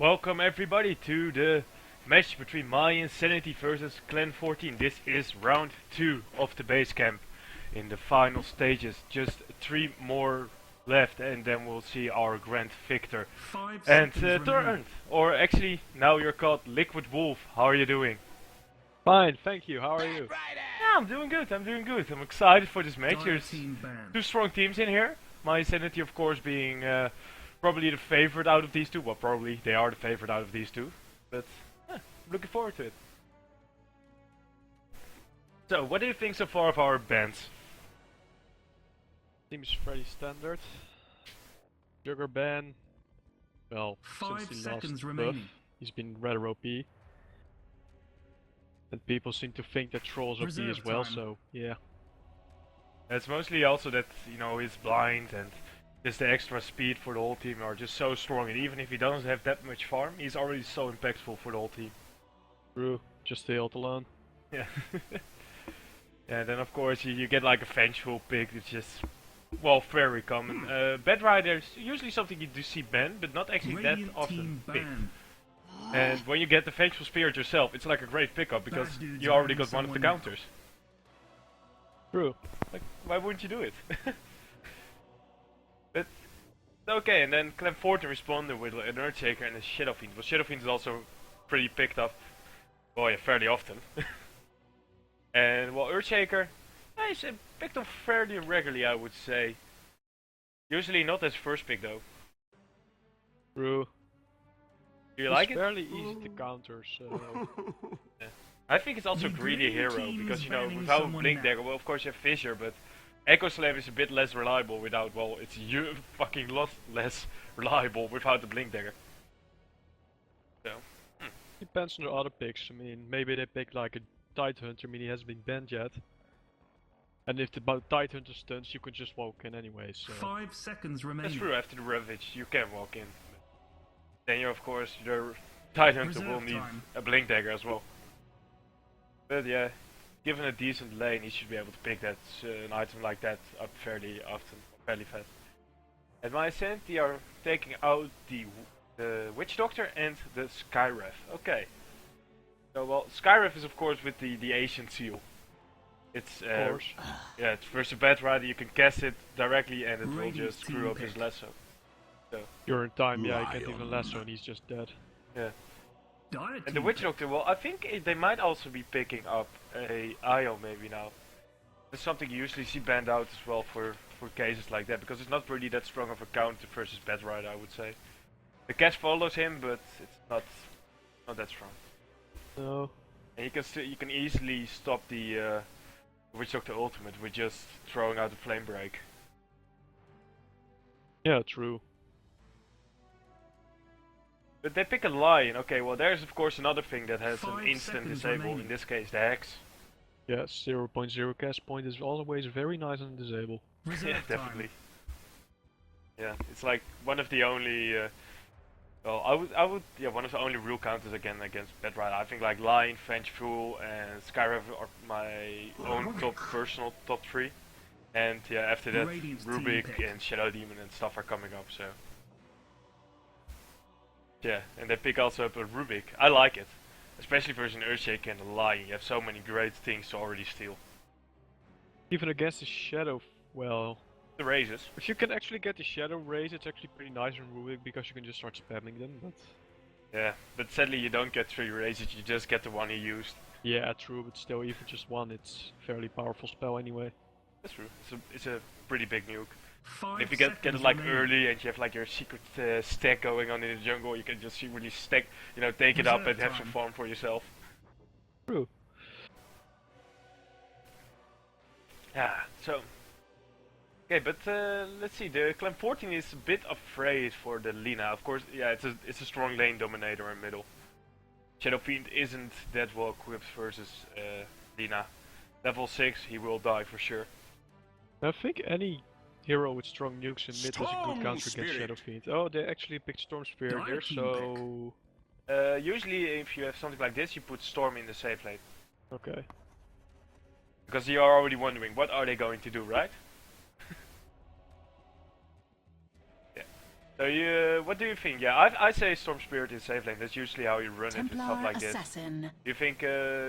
Welcome everybody to the match between mYinsanity versus Clan 14. This is round 2 of the base camp in the final stages. Just 3 more left and then we'll see our grand victor. And Torrent, or actually now you're called Liquid Wolf. How are you doing? Fine, thank you. How are you? Yeah, I'm doing good. I'm excited for this match. There's 2 strong teams in here. mYinsanity of course being probably the favorite out of these 2. Well, probably they are the favorite out of these 2, but looking forward to it. So, what do you think so far of our bans? Seems pretty standard. Sugar ban. Well, 5 since he seconds lost remaining. buff, he's been rather OP. And people seem to think that Troll's OP Reserve as well, time. so yeah. It's mostly also that, you know, he's blind and just the extra speed for the whole team are just so strong, and even if he doesn't have that much farm, he's already so impactful for the whole team. True, just the ult alone. Yeah. Yeah, then of course you get like a vengeful pick, it's just, well, very common. Bad Rider's usually something you do see banned, but not actually that Radiant often team picked. ban. And when you get the Vengeful Spirit yourself, it's like a great pickup because Bad dudes you already banning got one of the someone counters. True. Like, why wouldn't you do it? But, okay, and then Clan 14 responded with an Earthshaker and a Shadow Fiend. Well, Shadow Fiend is also pretty picked up, well, yeah, fairly often. And, well, Earthshaker, he's picked up fairly regularly, I would say. Usually not as first pick, though. True. Do you like it's it? fairly easy to counter, so... Yeah. I think it's also The greedy green hero, team because, is you know, banning without someone Blink now. Dagger, well, of course you have Fissure, but Echo Slave is a bit less reliable without, well, it's fucking lot less reliable without the Blink Dagger. So, Depends on the other picks. I mean, maybe they pick like a Tide Hunter, I mean he hasn't been banned yet. And if the Tide Hunter stuns, you can just walk in anyway, so... 5 seconds remaining. that's true, after the Ravage you can walk in. Then you, of course, the Tide Hunter will Reserve need time. a Blink Dagger as well. But yeah, given a decent lane, he should be able to pick that an item like that up fairly often, fairly fast. And mYinsanity are taking out the Witch Doctor and the Skyref. Okay. So, well, Skyref is of course with the Ancient Seal. It's Of course. yeah, it's versus Bad Rider, you can cast it directly and it will Radiant just screw team up his pick. lasso. So, You're in time, yeah, you can't even lasso and he's just dead. yeah. Dire And the team Witch pick. Doctor, well, I think they might also be picking up a IO maybe now. That's something you usually see banned out as well for cases like that, because it's not really that strong of a counter versus Bad Rider, I would say. The cast follows him, but it's not that strong. No. And you can easily stop the Witch Doctor ultimate with just throwing out a Flame Break. Yeah, true. But they pick a Lion. Okay, well there's of course another thing that has 5 an instant seconds disable, remaining. in this case the Hex. Yeah, 0.0 cast point is always very nice on disable. Reserve Yeah, time. definitely. Yeah, it's like one of the only. Well, I would, yeah, one of the only real counters again against Bad Rider. I think like Lion, Vengeful, and Skyrev are my own personal top 3. And yeah, after that, Radiant's team Rubik pick. and Shadow Demon and stuff are coming up. So yeah, and they pick also up a Rubik. I like it, especially versus an Earthshake and a Lion. You have so many great things to already steal. Even against the Shadow, well... The raises. If you can actually get the Shadow Raise, it's actually pretty nice in Rubik because you can just start spamming them, but... Yeah, but sadly you don't get 3 raises. You just get the one he used. Yeah, true, but still, even just one, it's a fairly powerful spell anyway. That's true. It's a pretty big nuke. 5 If you get it seconds like remaining. early and you have like your secret stack going on in the jungle, you can just secretly stack, you know, take it up Reserve and have some time. farm for yourself. True. Yeah, so. Okay, but let's see. The Clan 14 is a bit afraid for the Lina. Of course, yeah, it's a strong lane dominator in middle. Shadow Fiend isn't that well equipped versus Lina. Level 6, he will die for sure. I think any hero with strong nukes in mid is a Storm good counter against Shadow Fiend. Oh, they actually picked Storm Spirit Dire here, team so... Usually, if you have something like this, you put Storm in the safe lane. Okay. Because you are already wondering, what are they going to do, right? Yeah. So what do you think? Yeah, I say Storm Spirit in safe lane. That's usually how you run it and stuff Templar like this. Assassin. Do you think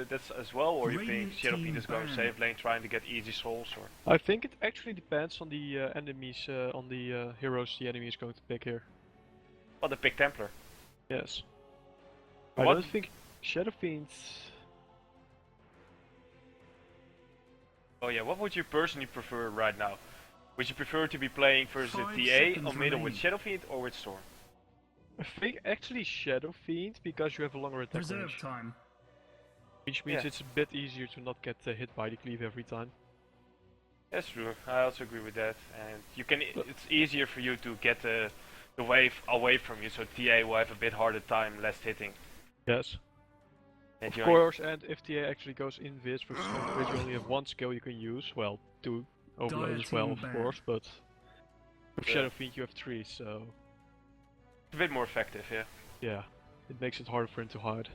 that's as well, or you think Radiant Shadow team Fiend is going banned. safe lane trying to get easy souls, or? I think it actually depends on the enemies, on the heroes the enemy is going to pick here. Well, the pick Templar. Yes. What- I don't think Shadow Fiend. Oh yeah, what would you personally prefer right now? Would you prefer to be playing versus 5 TA seconds on middle with remaining. Shadow Fiend or with Storm? I think actually Shadow Fiend because you have a longer attack Reserve range, time. which means Yeah. it's a bit easier to not get hit by the cleave every time. That's true. I also agree with that. And you can. It's easier for you to get the wave away from you, so TA will have a bit harder time, less hitting. Yes. And Of you course, and if TA actually goes invis versus counterweight, you only have one skill you can use. Well, two overload Dire as well, team of banned. course, but with Yeah. Shadow Fiend you have three, so it's a bit more effective, yeah. yeah, it makes it harder for him to hide.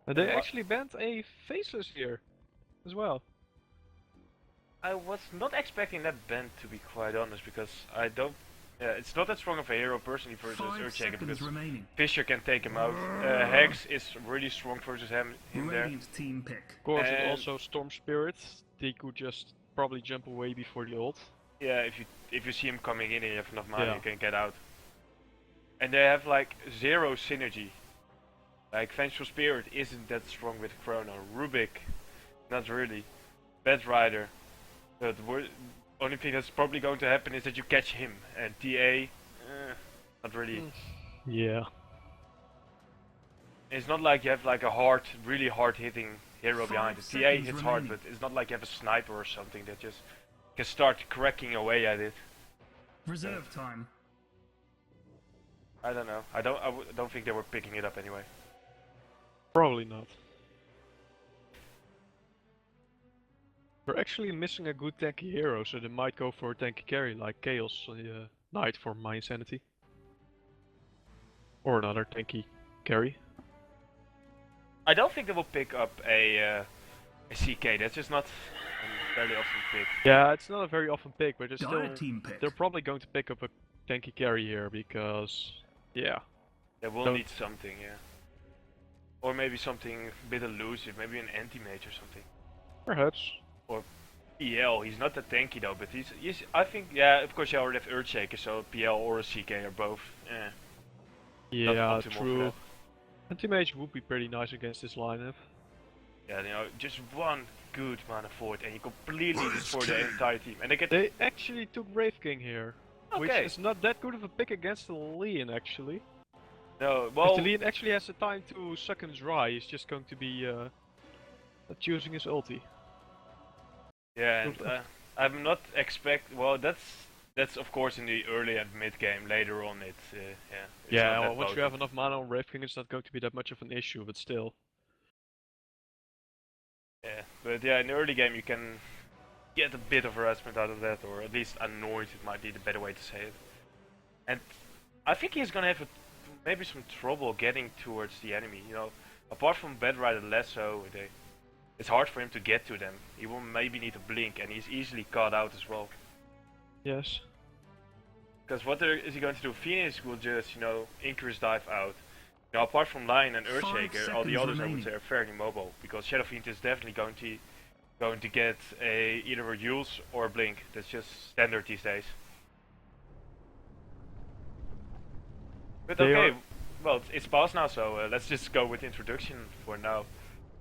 And they Wha- actually banned a faceless here as well. I was not expecting that band, to be quite honest, because I don't. Yeah, it's not that strong of a hero personally versus 5 Earthshaker, seconds because remaining. Fisher can take him out. Hex is really strong versus him there. Radiant team pick. Of course, and And- also Storm Spirit, they could just probably jump away before the ult. Yeah, if you see him coming in and you have enough mana, Yeah. you can get out. And they have like zero synergy. Like Vengeful Spirit isn't that strong with Chrono. Rubik, not really. Bad Rider. The only thing that's probably going to happen is that you catch him. And TA, not really. Mm. Yeah. It's not like you have like a hard, really hard hitting hero 5 behind it. TA seconds hits hard, remaining. but it's not like you have a sniper or something that just can start cracking away at it. Reserve time. I don't know. I don't think they were picking it up anyway. Probably not. We're actually missing a good tanky hero, so they might go for a tanky carry like Chaos Knight for mYinsanity. Or another tanky carry. I don't think they will pick up a CK. That's just not fairly often picked. Yeah, it's not a very often pick, but Dire team pick. they're probably going to pick up a tanky carry here because, yeah. They will Don't- need something, yeah. Or maybe something a bit elusive, maybe an anti-mage or something. Perhaps. PL, he's not that tanky though, but he's I think, yeah, of course you already have Earthshaker, so PL or a CK are both, not Yeah, optimal for true. that. Anti-mage would be pretty nice against this lineup. Yeah, you know, just one good mana forward and you completely destroy the entire team. And they get, They actually took Wraith King here, which okay, is not that good of a pick against the Leon actually. no, If well, the Leon actually has the time to suck him dry, he's just going to be not using his ulti. yeah, and I'm not well, that's of course in the early and mid game. Later on, it's it's Yeah, not well, that once you have potent. enough mana on Wraith King, it's not going to be that much of an issue, but still. Yeah, but yeah, in the early game you can get a bit of harassment out of that, or at least annoyed. It might be the better way to say it. And I think he's gonna have maybe some trouble getting towards the enemy. You know, apart from Bad Rider less so, it's hard for him to get to them. He will maybe need to blink, and he's easily caught out as well. Yes. Because what is he going to do? Phoenix will just, you know, increase dive out. Now, apart from Lion and 5 Earthshaker, all the seconds others I would remaining. say are fairly mobile. Because Shadow Fiend is definitely going to get either a Yules or a Blink. That's just standard these days. But They okay, are- well, it's past now, so let's just go with introduction for now.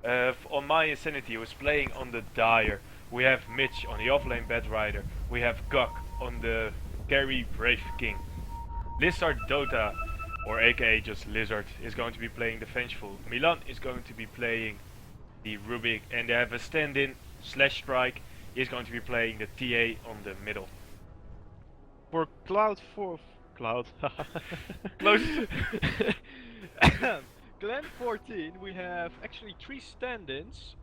On mYinsanity, who is playing on the Dire. We have Mitch on the offlane Bad Rider. We have Gok on the carry Wraith King. Lizard Dota, or aka just Lizard, is going to be playing the Vengeful. Milan is going to be playing the Rubik, and they have a stand-in Slash Strike. He's going to be playing the TA on the middle. For Cloud. Close. Clan 14, we have actually 3 stand-ins.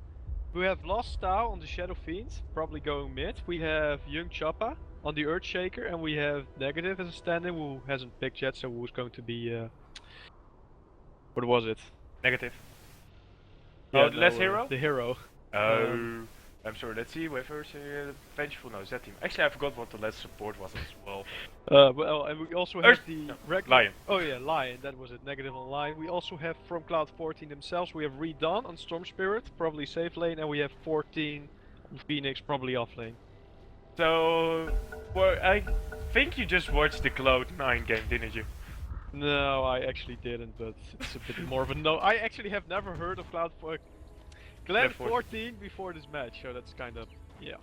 We have Lost Tau on the Shadow Fiend, probably going mid. We have Young Choppa on the Earthshaker, and we have Negative as a stand-in who hasn't picked yet, so who's going to be what was it? Negative. Yeah, Oh, the last no, hero? The hero. Oh. I'm sorry, let's see, whoever's Vengeful, no, is that team. Actually, I forgot what the last support was as well. Well, and we also have the no, regular. Lion. Oh yeah, Lion. That was it. Negative on Lion. We also have from Cloud 14 themselves. We have Redone on Storm Spirit, probably safe lane, and we have 14 on Phoenix, probably off lane. So, well, I think you just watched the Cloud9 game, didn't you? No, I actually didn't, but it's a bit more of a no. I actually have never heard of Clan 14 before this match, so that's kind of yeah.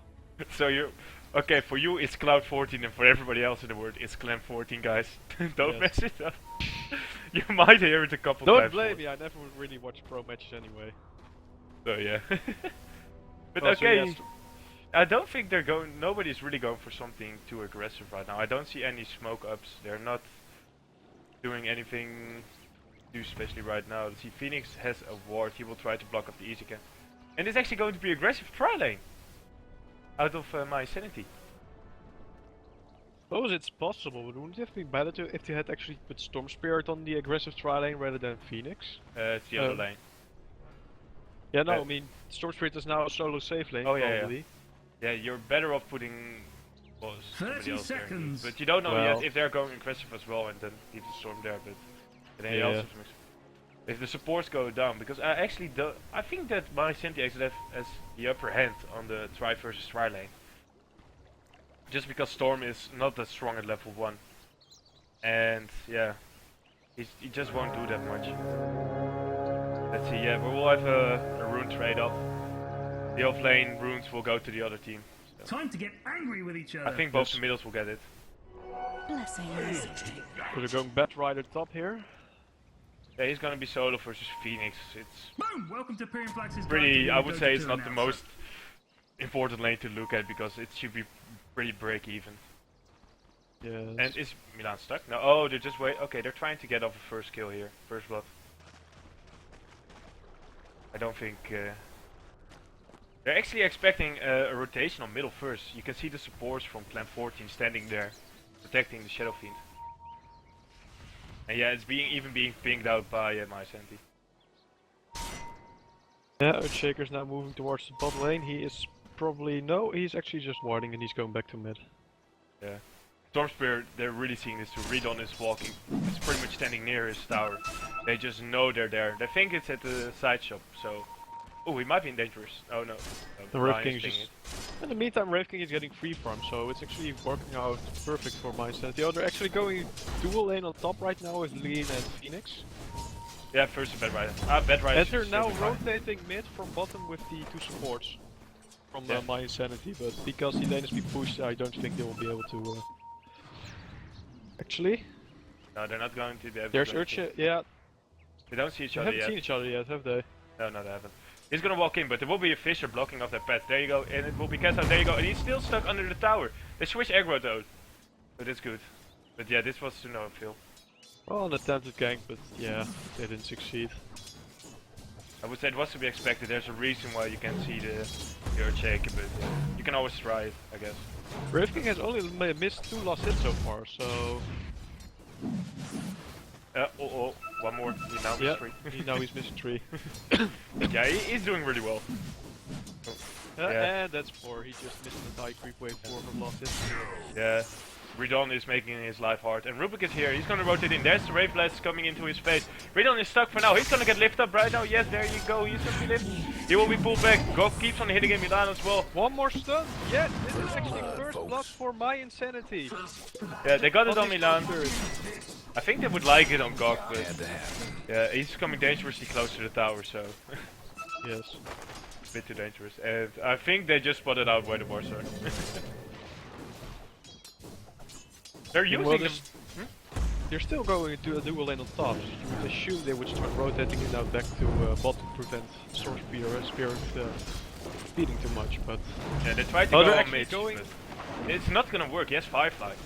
So you, okay, for you it's Cloud 14 and for everybody else in the world it's Clan 14, guys. Don't mess it up. You might hear it a couple times. Don't blame me, I never really watch pro matches anyway. So yeah. But Well, okay, so yes. I don't think they're going, nobody's really going for something too aggressive right now. I don't see any smoke ups, they're not doing anything too especially right now. See, Phoenix has a ward, he will try to block off the easy camp. And it's actually going to be aggressive tri lane. Out of mYinsanity. Suppose it's possible, but wouldn't it have been better if they had actually put Storm Spirit on the aggressive tri lane rather than Phoenix? It's the other lane. Yeah, no, I mean, Storm Spirit is now a solo safe lane, probably. Yeah, you're better off putting somebody 30 else seconds. there. But you don't know Well. yet if they're going aggressive as well, and then leave the storm there. But then he also if the supports go down, because I think that mYinsanity actually has the upper hand on the tri versus tri lane. Just because Storm is not that strong at level 1. And yeah, he just won't do that much. Let's see, yeah, we will have a rune trade-off. The off-lane runes will go to the other team. So. Time to get angry with each other. I think both the middles will get it. Blessings. So they're going Bat Rider top here. Yeah, he's gonna be solo versus Phoenix. It's Boom! Welcome to Pyrian Flax's pretty, I would say it's not the most important lane to look at because it should be pretty break-even. Yeah. And is Milan stuck? No, oh, they're just okay, they're trying to get off a first kill here. First blood. I don't think... they're actually expecting a rotation on middle first. You can see the supports from Clan 14 standing there, protecting the Shadow Fiend. And yeah, it's being pinged out by mYinsanity. Yeah, Earthshaker's now moving towards the bot lane. He is probably... No, he's actually just warding and he's going back to mid. Yeah. Storm Spirit, they're really seeing this too. Redon is walking. It's pretty much standing near his tower. They just know they're there. They think it's at the side shop, so... Oh, he might be in dangerous. Oh no. The Wraith King is just... In the meantime, Wraith King is getting free farm, so it's actually working out perfect for mYinsanity. Oh, they're actually going dual lane on top right now with Lean and Phoenix. Yeah, first a Bad Rider. Bad Rider. And they're now rotating mid from bottom with the two supports from mYinsanity, but because the lane has been pushed, I don't think they will be able to... Actually? No, they're not going to be able There's to... Earthshaker, yeah. They don't see each They other haven't yet. seen each other yet, have they? No, they haven't. He's gonna walk in, but there will be a Fisher blocking off that path. There you go, and it will be cast out. There you go, and he's still stuck under the tower. They switch aggro though, but that's good. But yeah, this was to no appeal. Well, an attempted gank, but yeah, they didn't succeed. I would say it was to be expected. There's a reason why you can see the Earthshaker, but you can always try it, I guess. Wraith King has only missed 2 last hits so far, so... One more. He now missed 3. Now he's missing 3. Yeah, he's doing really well. And that's 4, he just missed the die creep wave 4 from last hit. Yeah. Redon is making his life hard. And Rubik is here. He's gonna rotate in. There's the Wave Blast coming into his face. Redon is stuck for now. He's gonna get lifted up right now. Yes, there you go. He's gonna be lifted. He will be pulled back. Gok keeps on hitting him Milan as well. One more stun! Yes, this is actually first blood for mYinsanity. Yeah, they got it on Milan. I think they would like it on Gok, but yeah, he's coming dangerously close to the tower, so Yes. a bit too dangerous. And I think they just spotted out where the wars are. They're using them. They're still going to a dual lane on top. So you would assume they would start rotating it now back to bottom to prevent Storm Spirit speeding too much, but... Yeah, they tried to go on mid, but it's not gonna work. He has 5 life.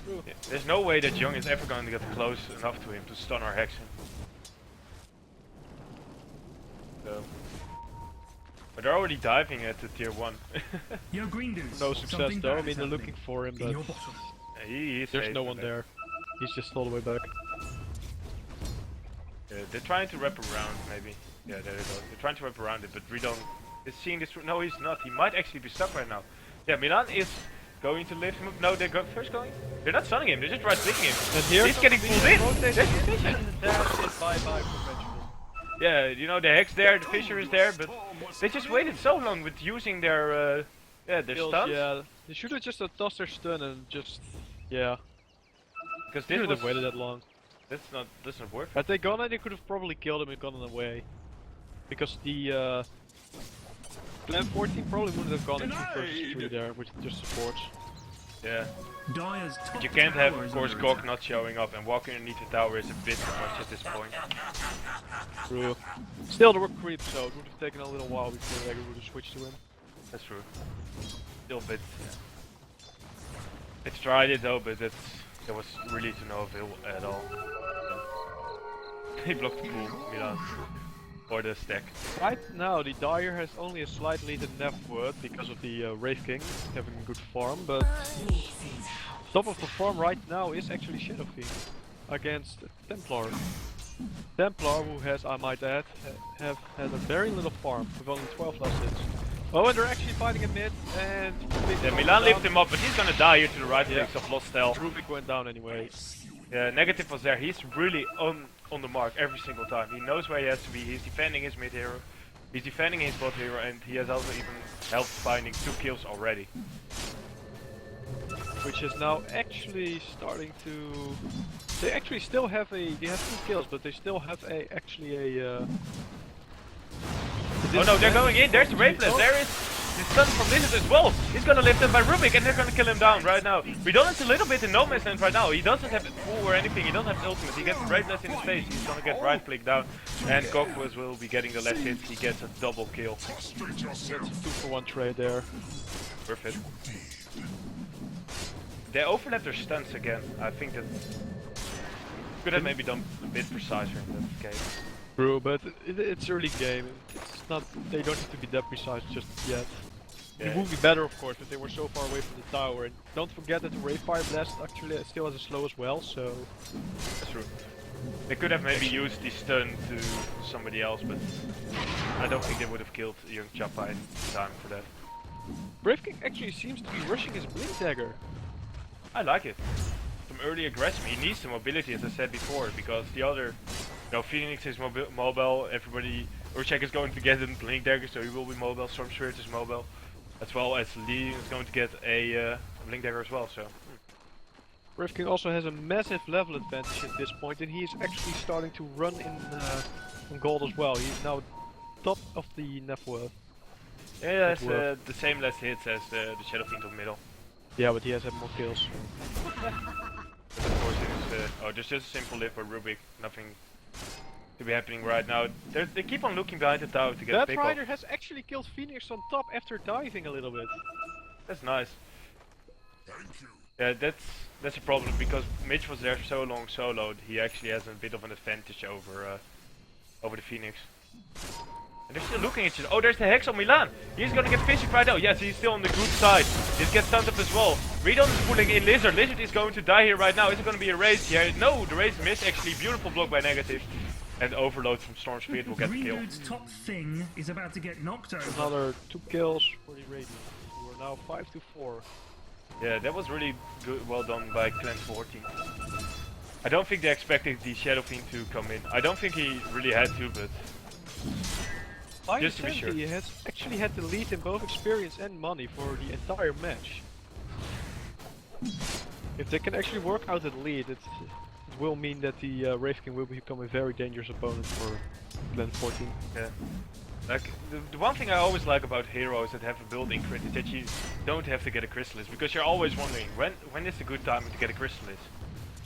Yeah, there's no way that Young is ever going to get close enough to him to stun or hex him. So... But they're already diving at the tier 1. Yo, green dudes. No success Something though, I bad mean is they're happening. looking for him, In but your bottom. He's there's safe no from one that. there. He's just all the way back. Yeah, they're trying to wrap around, maybe. Yeah, there they go. They're trying to wrap around it, but Redon Is seeing this? No, he's not. He might actually be stuck right now. Yeah, Milan is going to lift him up. No, they're first going. They're not stunning him. They're just right clicking him. And here He's getting pulled in. rotated There's in, the Fisher. and that is bye-bye conventional. Yeah, you know the hex there, the Fisher is there, but they just waited so long with using their their Kills, stuns. yeah. They should have just tossed their stun and just, yeah. Because They this should was have waited that long. that's not worth it. Had they gone, they could have probably killed him and gotten away. Because the Plan 14 probably wouldn't have gone into versus 3 there with just supports. Yeah. Dire's top But you can't have, tower of is course, under Gok attack. not showing up, and walking underneath the tower is a bit too much at this point. True. Still, there were creeps, so it would have taken a little while before they would have switched to him. That's true. Still a bit. It's tried it though, but that was really to no avail at all. He blocked the pool, Milan. Or the stack. Right now, the Dire has only a slight lead in Neftwood because of the Wraith King having a good farm, but top of the farm right now is actually Shadow Fiend against Templar. Templar, who has, I might add, have had a very little farm with only 12 last hits. Oh, and they're actually fighting in mid, and Yeah, Milan lifted him up, but he's gonna die here to the right because of lost health. Rubik went down anyway. Yeah, Negative was there. He's really on the mark every single time. He knows where he has to be. He's defending his mid hero. He's defending his bot hero, and he has also even helped finding 2 kills already. Which is now actually starting to... They actually still have a... They have 2 kills, but they still have actually a... Oh no, they're going in. There's the Wraithless. There is the stun from Lizard as well. He's gonna lift him by Rubik, and they're gonna kill him down right now. Redolence a little bit in no man's land right now. He doesn't have full or anything. He doesn't have ultimate. He gets Wraithless in his face. He's gonna get right click down, and Gokwas will be getting the last hit. He gets a double kill. That's a 2-for-1 trade there. Perfect. They overlap their stunts again. I think that could have maybe done a bit preciser in that case. True, but it's early game. It's not. They don't need to be that precise just yet. Yeah. It would be better, of course, but they were so far away from the tower. And don't forget that the Wraithfire Blast actually still has a slow as well. So That's true. They could have maybe used the stun to somebody else, but I don't think they would have killed young Chappa in time for that. Brave King actually seems to be rushing his Blink Dagger. I like it. Some early aggression. He needs the mobility, as I said before, because the other, Phoenix is mobile. Everybody, Urshak is going to get a Blink Dagger, so he will be mobile. Storm Spirit is mobile, as well as Lee is going to get a Blink Dagger as well. So. Brave King also has a massive level advantage at this point, and he is actually starting to run in gold as well. He's now top of the Neftwood. Yeah, that's the same last hits as the Shadow Fiend of middle. Yeah, but he has had more kills. But of course, there's just a simple lift for Rubik. Nothing to be happening right now. They keep on looking behind the tower to get a That pick Rider off. has actually killed Phoenix on top after diving a little bit. That's nice. Yeah, that's a problem because Mitch was there so long soloed. He actually has a bit of an advantage over the Phoenix. And they're still looking at each other. Oh, there's the Hex on Milan. He's gonna get fished right now. Yes, he's still on the good side. He gets stunned up as well. Redon is pulling in Lizard. Lizard is going to die here right now. Is it gonna be a race here? No, the race missed actually. Beautiful block by Negative. And Overload from Storm Spirit will get the kill. Green Dude's top thing is about to get knocked over. Another 2 kills for the Radiant. We're now 5-4. Yeah, that was really good. Well done by Clan 14. I don't think they expected the Shadow Fiend to come in. I don't think he really had to, but just to be sure. He has actually had the lead in both experience and money for the entire match. If they can actually work out that lead, it will mean that the Wraith King will become a very dangerous opponent for Clan 14. Yeah. Like, the one thing I always like about heroes that have a built-in crit is that you don't have to get a Chrysalis, because you're always wondering, when is a good time to get a Chrysalis?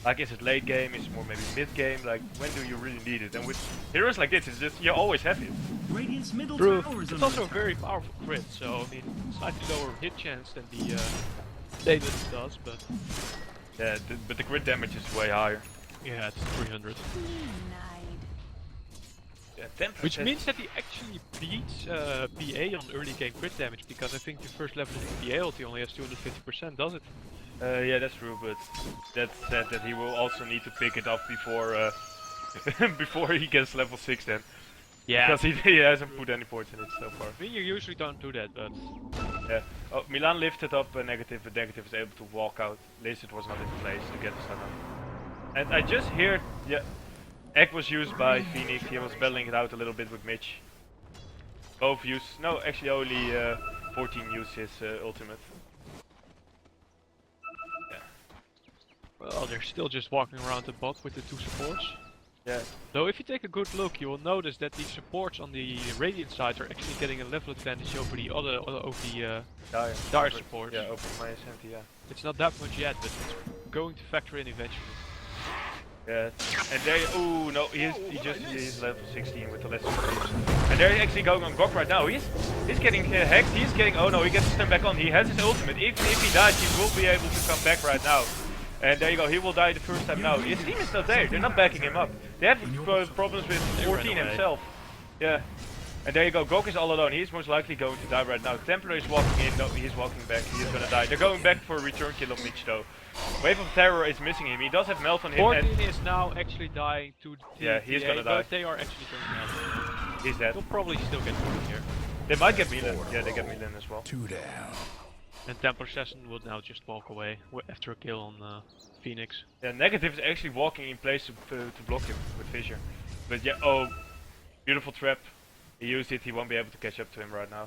Like, is it late game, is it more maybe mid game, like, when do you really need it? And with heroes like this, it's just, you always have it. Radiant's middle True. tower is It's under also a attack. very powerful crit, so I mean, slightly lower hit chance than the Daedalus does, but Yeah, but the crit damage is way higher. yeah, it's 300. Yeah, 10%. Which means that he actually beats PA on early game crit damage, because I think the first level of PA ulti only has 250%, does it? Yeah, that's true, but that said that he will also need to pick it up before before he gets level 6 then. Yeah. Because he hasn't put any points in it so far. I mean, you usually don't do that, but Yeah. Oh, Milan lifted up a negative, but negative is able to walk out. Lizard was not in place to get the stun out. And I just heard, yeah, Egg was used by Phoenix. He was battling it out a little bit with Mitch. Both used, no, actually only 14 used his ultimate. Yeah. well, they're still just walking around the bot with the two supports. Yeah. Though if you take a good look, you will notice that the supports on the Radiant side are actually getting a level advantage over the Dire supports. Yeah, over mYinsanity, yeah. It's not that much yet, but it's going to factor in eventually. Yeah, and they, oh no, he's level 16 with the lesser creeps. And they're actually going on Gok right now. He's getting hacked, he's getting, oh no, he gets to stand back on. He has his ultimate. Even if he dies, he will be able to come back right now. And there you go, he will die the first time now. His team is not there, they're not backing him up. They have problems with 14 himself. Yeah. And there you go, Gok is all alone. He's most likely going to die right now. Templar is walking in, no, he's walking back, he is gonna die. They're going back for a return kill of Mitch though. Wave of Terror is missing him, he does have melt on him. 14 is now actually dying to the yeah, he's gonna die. but they are actually going to He's dead. They'll probably still get one here. They might get Milan. Yeah, they get Milan as well. 2 down. And Templar Assassin will now just walk away after a kill on Phoenix. Yeah, Negative is actually walking in place to block him with Fissure. But yeah, oh, beautiful trap. He used it, he won't be able to catch up to him right now.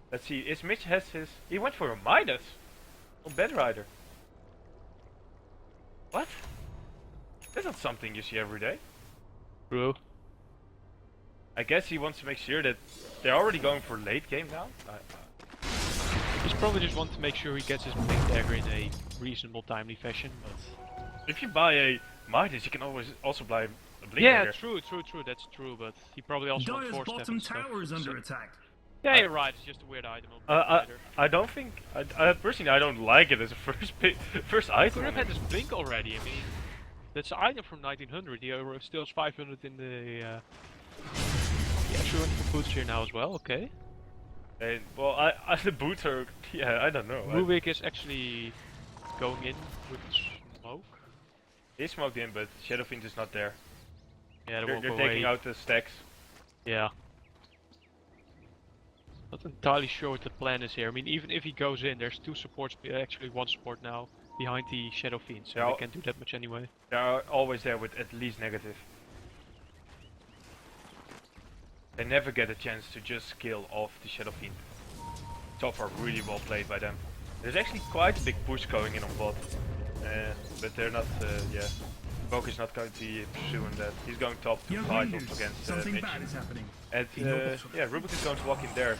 Let's see, is Mitch has his... He went for a Midas on Bedrider. What? That's not something you see every day. True. I guess he wants to make sure that they're already going for late game now. He's probably just wants to make sure he gets his Blink Dagger in a reasonable, timely fashion, but... If you buy a Midas, you can always also buy a Blink Yeah, Dagger. true, that's true, but he probably also wants Dire's force bottom step and tower is stuff, under so- attack. Yeah, you're right, it's just a weird item on I don't think... I personally, I don't like it as a first item. could have had this Blink already, I mean... That's an item from 1900, he still has 500 in the... Yeah, sure, for boots here now as well, okay. And, well, the boots are... Yeah, I don't know. Rubik is actually going in with smoke. He smoked in, but Shadowfiend is not there. Yeah, They're taking out the stacks. Yeah. Not entirely sure what the plan is here. I mean, even if he goes in, there's two supports, actually one support now, behind the Shadow Fiend, so Yeah, they can't do that much anyway. They are always there with at least negative. They never get a chance to just kill off the Shadow Fiend. So far, really well played by them. There's actually quite a big push going in on bot. But they're not, yeah. Bok is not going to be pursuing that. He's going top to Young fight leaders, off against something Mitch. bad is happening. And yeah, Rubik is going to walk in there.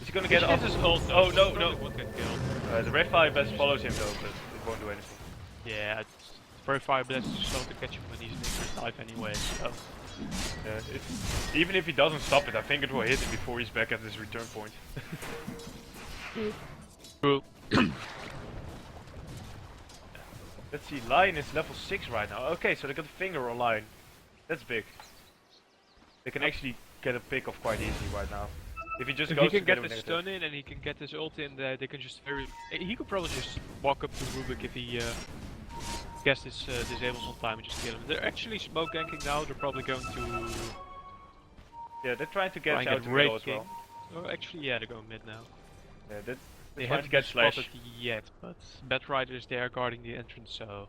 Is he going to He get off? his ult, Oh no, he no. probably won't get killed. The Red Fire Blast follows him though, but it won't do anything. Yeah, it's very Fire Blast is slow to catch him when he's in his dive anyway, so... Yeah, even if he doesn't stop it, I think it will hit him before he's back at his return point. True. Let's see, Lion is level 6 right now. Okay, so they got a finger on Lion. That's big. They can actually get a pick off quite easy right now. If he just If goes he can together get the with stun in and he can get his ult in, they can just he could probably just walk up to Rubik if he gets his disables on time and just kill him. They're actually smoke ganking now, they're probably going to Yeah, they're trying to get try and out get the middle as Raid well. King. Oh, actually, yeah, they're going mid now. Yeah, They they're trying haven't to get Slash. spotted yet, but Batrider is there guarding the entrance, so...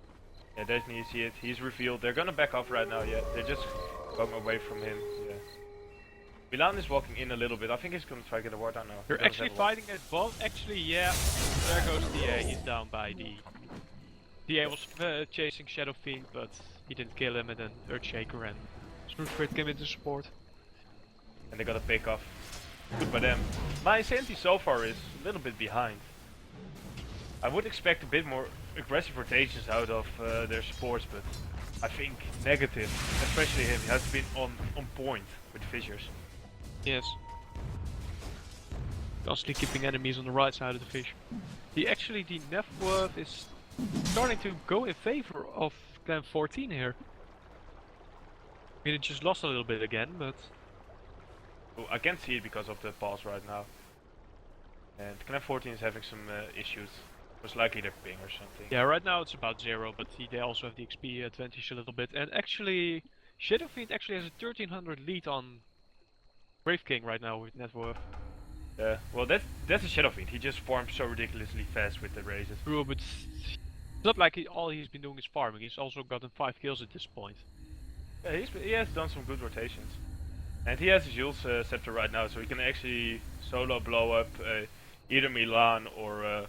Yeah, there's you see it. He's revealed. They're gonna back off right now, yeah. They're just going away from him, yeah. Milan is walking in a little bit. I think he's gonna try to get a ward down now. They're He doesn't actually have a ward. fighting at bot. Actually, yeah. There goes DA. He's down by D. DA was chasing Shadow Fiend, but he didn't kill him, and then Earthshaker and Smoothfrit came into support. And they got a pick off. Good by them. mYinsanity so far is a little bit behind. I would expect a bit more aggressive rotations out of their supports, but I think negative, especially him, has been on point with fissures. Yes. Constantly keeping enemies on the right side of the fish. The net worth is starting to go in favor of Clan 14 here. I mean, it just lost a little bit again, but... Oh, I can't see it because of the pause right now. And Clan 14 is having some issues. Most likely they're ping or something. Yeah, right now it's about 0, but they also have the XP advantage a little bit. And actually, Shadowfiend actually has a 1300 lead on Brave King right now with net worth. Yeah, well that's a Shadow Fiend. He just farms so ridiculously fast with the raises. True, but it's not like all he's been doing is farming. He's also gotten 5 kills at this point. Yeah, he has done some good rotations. And he has his Jules Scepter right now, so he can actually solo blow up either Milan or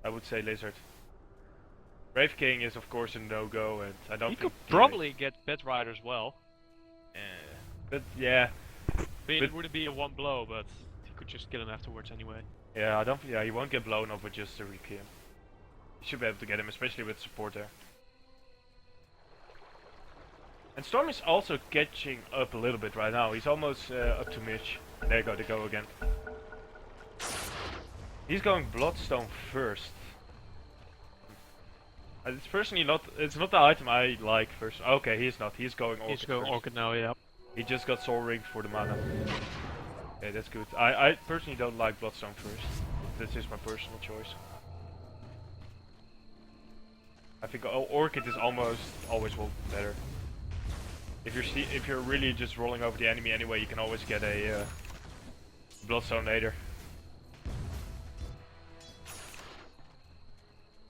I would say Lizard. Brave King is of course a no-go, and I don't He think... could probably get Bed Rider as well. But yeah... I mean, it wouldn't be a one blow, but he could just kill him afterwards anyway. Yeah, I don't. Yeah, he won't get blown up with just a re-key. You should be able to get him, especially with support there. And Storm is also catching up a little bit right now. He's almost up to Mitch. There you go, they go again. He's going Bloodstone first. It's personally not. It's not the item I like first. Okay, he's not. He's going Orchid. He's going first. Orchid now, yeah. He just got Soul Ring for the mana. Okay, that's good. I personally don't like Bloodstone first. That's just my personal choice. I think Orchid is almost always better. If you're really just rolling over the enemy anyway, you can always get a Bloodstone later.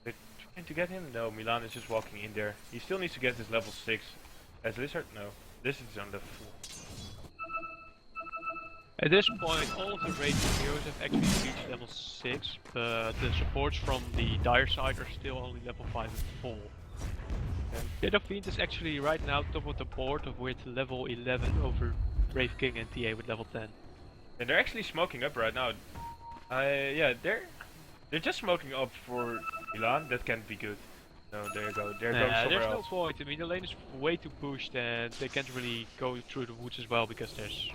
They're trying to get him? No, Milan is just walking in there. He still needs to get his level 6. As Lizard? No. This is on level 4. At this point, all of the raging heroes have actually reached level 6, but the supports from the dire side are still only level 5 and 4. Shadow Fiend is actually right now top of the board with level 11 over Brave King and TA with level 10. And they're actually smoking up right now. Yeah, they're just smoking up for Milan. That can't be good. No, there you go. They're going somewhere there's else. no point. I mean, the lane is way too pushed and they can't really go through the woods as well because there's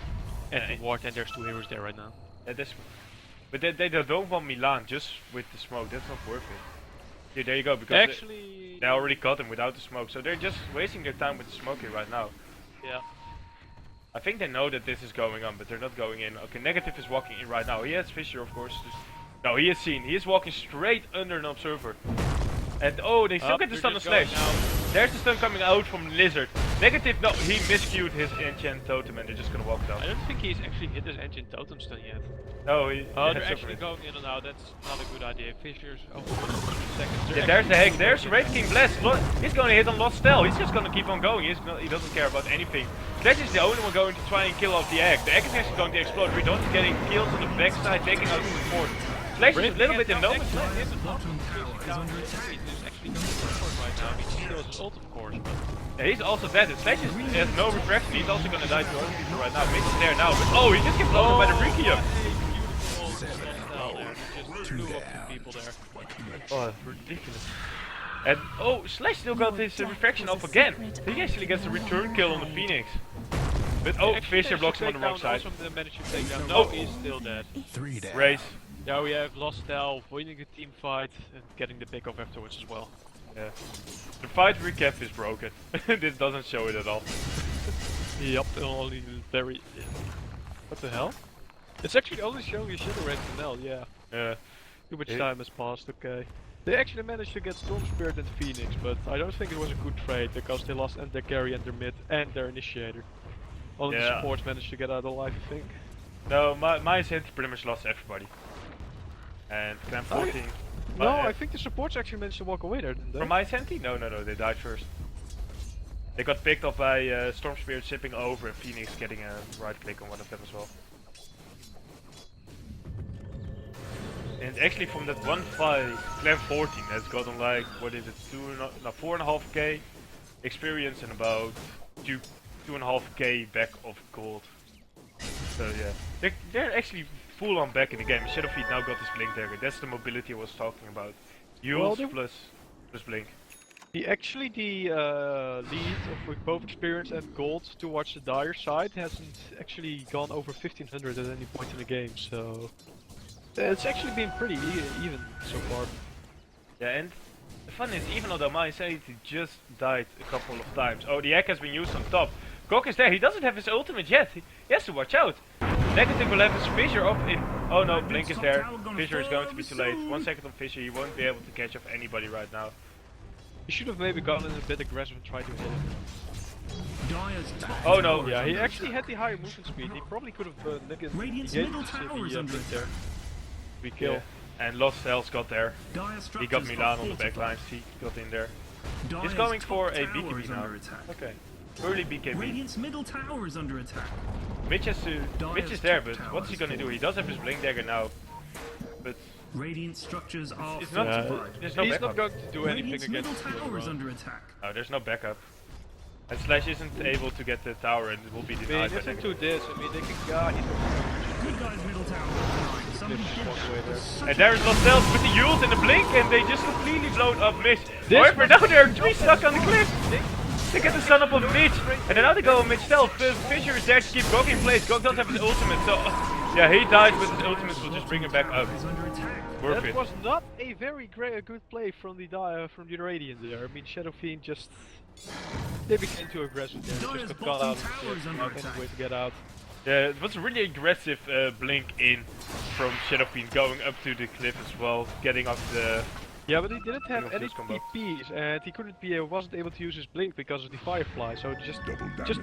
anti-ward and there's 2 heroes there right now. Yeah, but they don't want Milan just with the smoke. That's not worth it. Yeah, there you go. Because Actually, they already got him without the smoke, so they're just wasting their time with the smoke here right now. yeah. I think they know that this is going on, but they're not going in. Okay, Negative is walking in right now. He has Fisher, of course. No, he is seen. He is walking straight under an Observer. And oh, they still get the stun on Slash. There's the stun coming out from Lizard. Negative, no, he miscued his enchant totem and they're just gonna walk down. I don't think he's actually hit his enchant totem stun yet. No, he Oh, has they're super actually hit. going in and out. That's not a good idea. Fisher's over 2 seconds. Yeah, there's the hack. There's Wraith King Bless. He's gonna hit on Lost Stell. He's just gonna keep on going. He doesn't care about anything. Slash is the only one going to try and kill off the egg. The egg is actually going to explode. Redon's getting kills on the backside, taking out the support. Slash is a little bit in no man's land. His ult, of course, but Yeah, he's also dead. Slash has no refraction. He's also gonna die to other people right now. Mitch is there now. But oh, he just gets blown up by the Riki up. Just blew up 2 people there. Oh, ridiculous. And oh, Slash still got his refraction up again. He actually gets a return kill on the Phoenix. But oh, Fisher blocks him on the wrong side. Managed to take down. No, he's still dead. 3 down. Race. Now we have lost Stell, winning a team fight and getting the pick off afterwards as well. Yeah. The fight recap is broken. This doesn't show it at all. Yep, only very... What the hell? It's actually only showing a Shadow Red Canal, yeah. Yeah. Too much time has passed, okay. They actually managed to get Storm Spirit and Phoenix, but I don't think it was a good trade because they lost their carry and their mid and their initiator. Only the supports managed to get out alive, I think. No, mYinsanity pretty much lost everybody. And Clan 14. No, I think the supports actually managed to walk away there, didn't they? From mYinsanity? No, they died first. They got picked off by Storm Spirit shipping over and Phoenix getting a right click on one of them as well. And actually from that one fight, Clan 14 has gotten like, what is it, 4.5k experience and about 2.5k back of gold. So yeah, they're actually full on back in the game. Shadow Fiend now got his Blink dagger. That's the mobility I was talking about. Use plus Blink. The lead with both experience and gold towards the dire side hasn't actually gone over 1500 at any point in the game, so it's actually been pretty even so far. Yeah, and the fun is, even though mYinsanity just died a couple of times. Oh, the egg has been used on top. Gok is there. He doesn't have his ultimate yet. He has to watch out. Negative will have his Fissure up in... Oh no, Blink is there. Fissure is going to be too late. 1 second on Fissure, he won't be able to catch up anybody right now. He should have maybe gotten a bit aggressive and tried to hit him. Dire's top Oh no. tower Yeah, is he under actually attack. had the higher movement speed. He probably could have Radiant's negated middle the tower is under blink there. attack. We kill. Yeah. And Lost Cells got there. Dire He structures got are Milan on the back fortified. lines. He got in there. Dire's He's going top for a tower BKB is now. under attack. Okay. Early BKB. Radiant's middle tower is under attack. Mitch is there, but what's he gonna do? He does have his Blink Dagger now. But Radiant structures are it's not. fortified. There's no He's backup. not going to do anything Radiant's middle against the tower is other under attack. No, there's no backup. And Slash isn't able to get the tower and it will be I mean, denied by listen negative. to this. I mean, they can go. Good guy's middle tower is denied. Somebody Just did walk that. away there. Such And a there's Lost Cells with the ult and the Blink and they just completely blown up Mitch. This However, was- now they're 3 stuck on the cliff. They get the stun up on Mitch. And then now they go on Mitch stealth. Fisher is there to keep Gog in place. Gog doesn't have his ultimate, so yeah, he dies with his ultimate, will just bring him back up. is under attack. Worth That it. was not a very good play from the Radiant there. I mean, Shadow Fiend just they became too aggressive there. Dire's Just got caught bottom out. tower is under Not any attack. way to get out. Yeah, it was a really aggressive Blink in from Shadowfiend going up to the cliff as well, getting off the... Yeah, but he didn't have of any this combo. TPs, and he wasn't able to use his blink because of the Firefly, so it just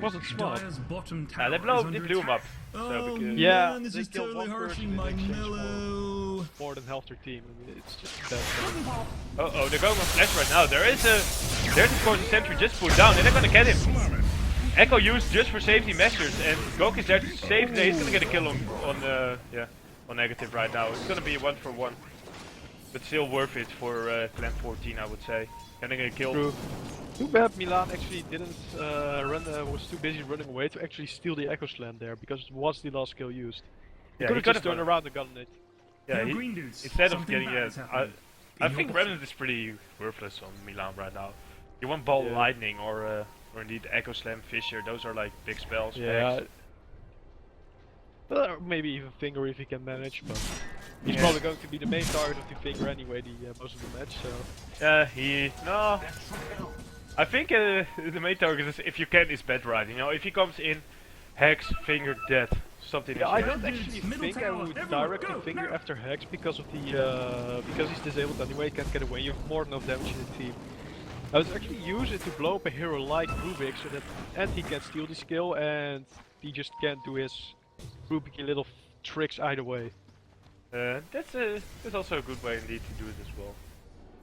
wasn't smart. Dire's bottom Yeah, tower they is blew under him up. attack. So because, Yeah, man, this they is killed totally one person hurting in my exchange for mellow. more than half their team. I mean, it's just bad. oh, they're going on Flash right now. There's of course a sentry just put down and they're gonna get him. Echo used just for safety measures and Gok is there to save. He's gonna get a kill on negative right now. It's gonna be a 1-for-1. But still worth it for Clan 14, I would say. Getting a kill. True. Too bad Milan actually didn't was too busy running away to actually steal the Echo Slam there, because it was the last skill used. He Yeah, could he have could just have turned around and gotten it. Yeah, No he, green dudes. instead of Something getting bad is happening. I In think your Remnant is pretty worthless on Milan right now. You want Ball Yeah. Lightning or indeed Echo Slam Fisher, those are like big spells. Yeah. X. Maybe even Finger if he can manage, but he's Yeah. probably going to be the main target of the Finger anyway, most of the match. So No. I think the main target is, if you can, is Bed Ride. You know, if he comes in, Hex, Finger, dead. Something yeah, is I dead. don't actually Middle think I tower, would everyone, direct go, the Finger now. after Hex because of the because he's disabled anyway. He can't get away. You have more than enough damage in the team. I would actually use it to blow up a hero like Rubik so that and he can steal the skill and he just can't do his Rubiky little tricks either way. That's also a good way indeed to do it as well.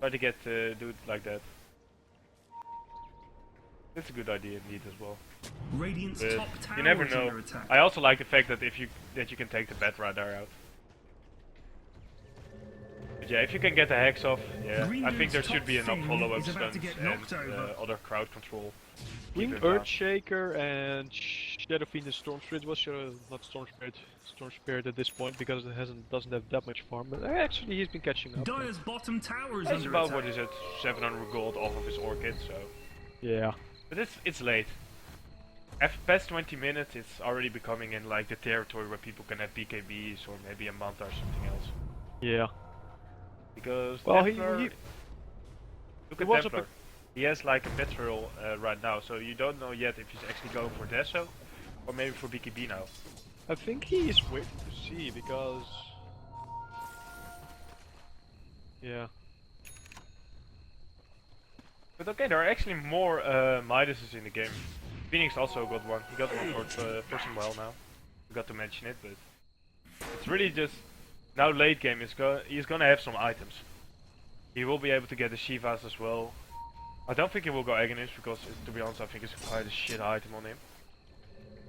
Try to get do it like that. That's a good idea indeed as well. Radiant's But top tower you never is know. under attack. I also like the fact that you can take the Bed Radar out. But yeah, if you can get the Hex off, yeah, Green I think Dude's there should top be enough thing follow-up is about stunts to get and knocked over. other crowd control. Wing Keep it down. Earthshaker and Shadow Fiend and Storm Spirit was not Storm Spirit at this point because it doesn't have that much farm, but actually he's been catching up. Dire's bottom tower is It's under about attack. what is it, 700 gold off of his Orchid, so. Yeah. But it's late. After past 20 minutes, it's already becoming in like the territory where people can have BKBs or maybe a Manta or something else. Yeah. Because Well, Templar, he look at was up Templar. He has like a Petrol right now, so you don't know yet if he's actually going for Deso or maybe for BKB now. I think he is waiting to see because yeah. But okay, there are actually more Midases in the game. Phoenix also got one. He got one for some while now. Forgot to mention it, but it's really just now late game. He's gonna have some items. He will be able to get the Shivas as well. I don't think he will go Agonist because, to be honest, I think it's quite a shit item on him.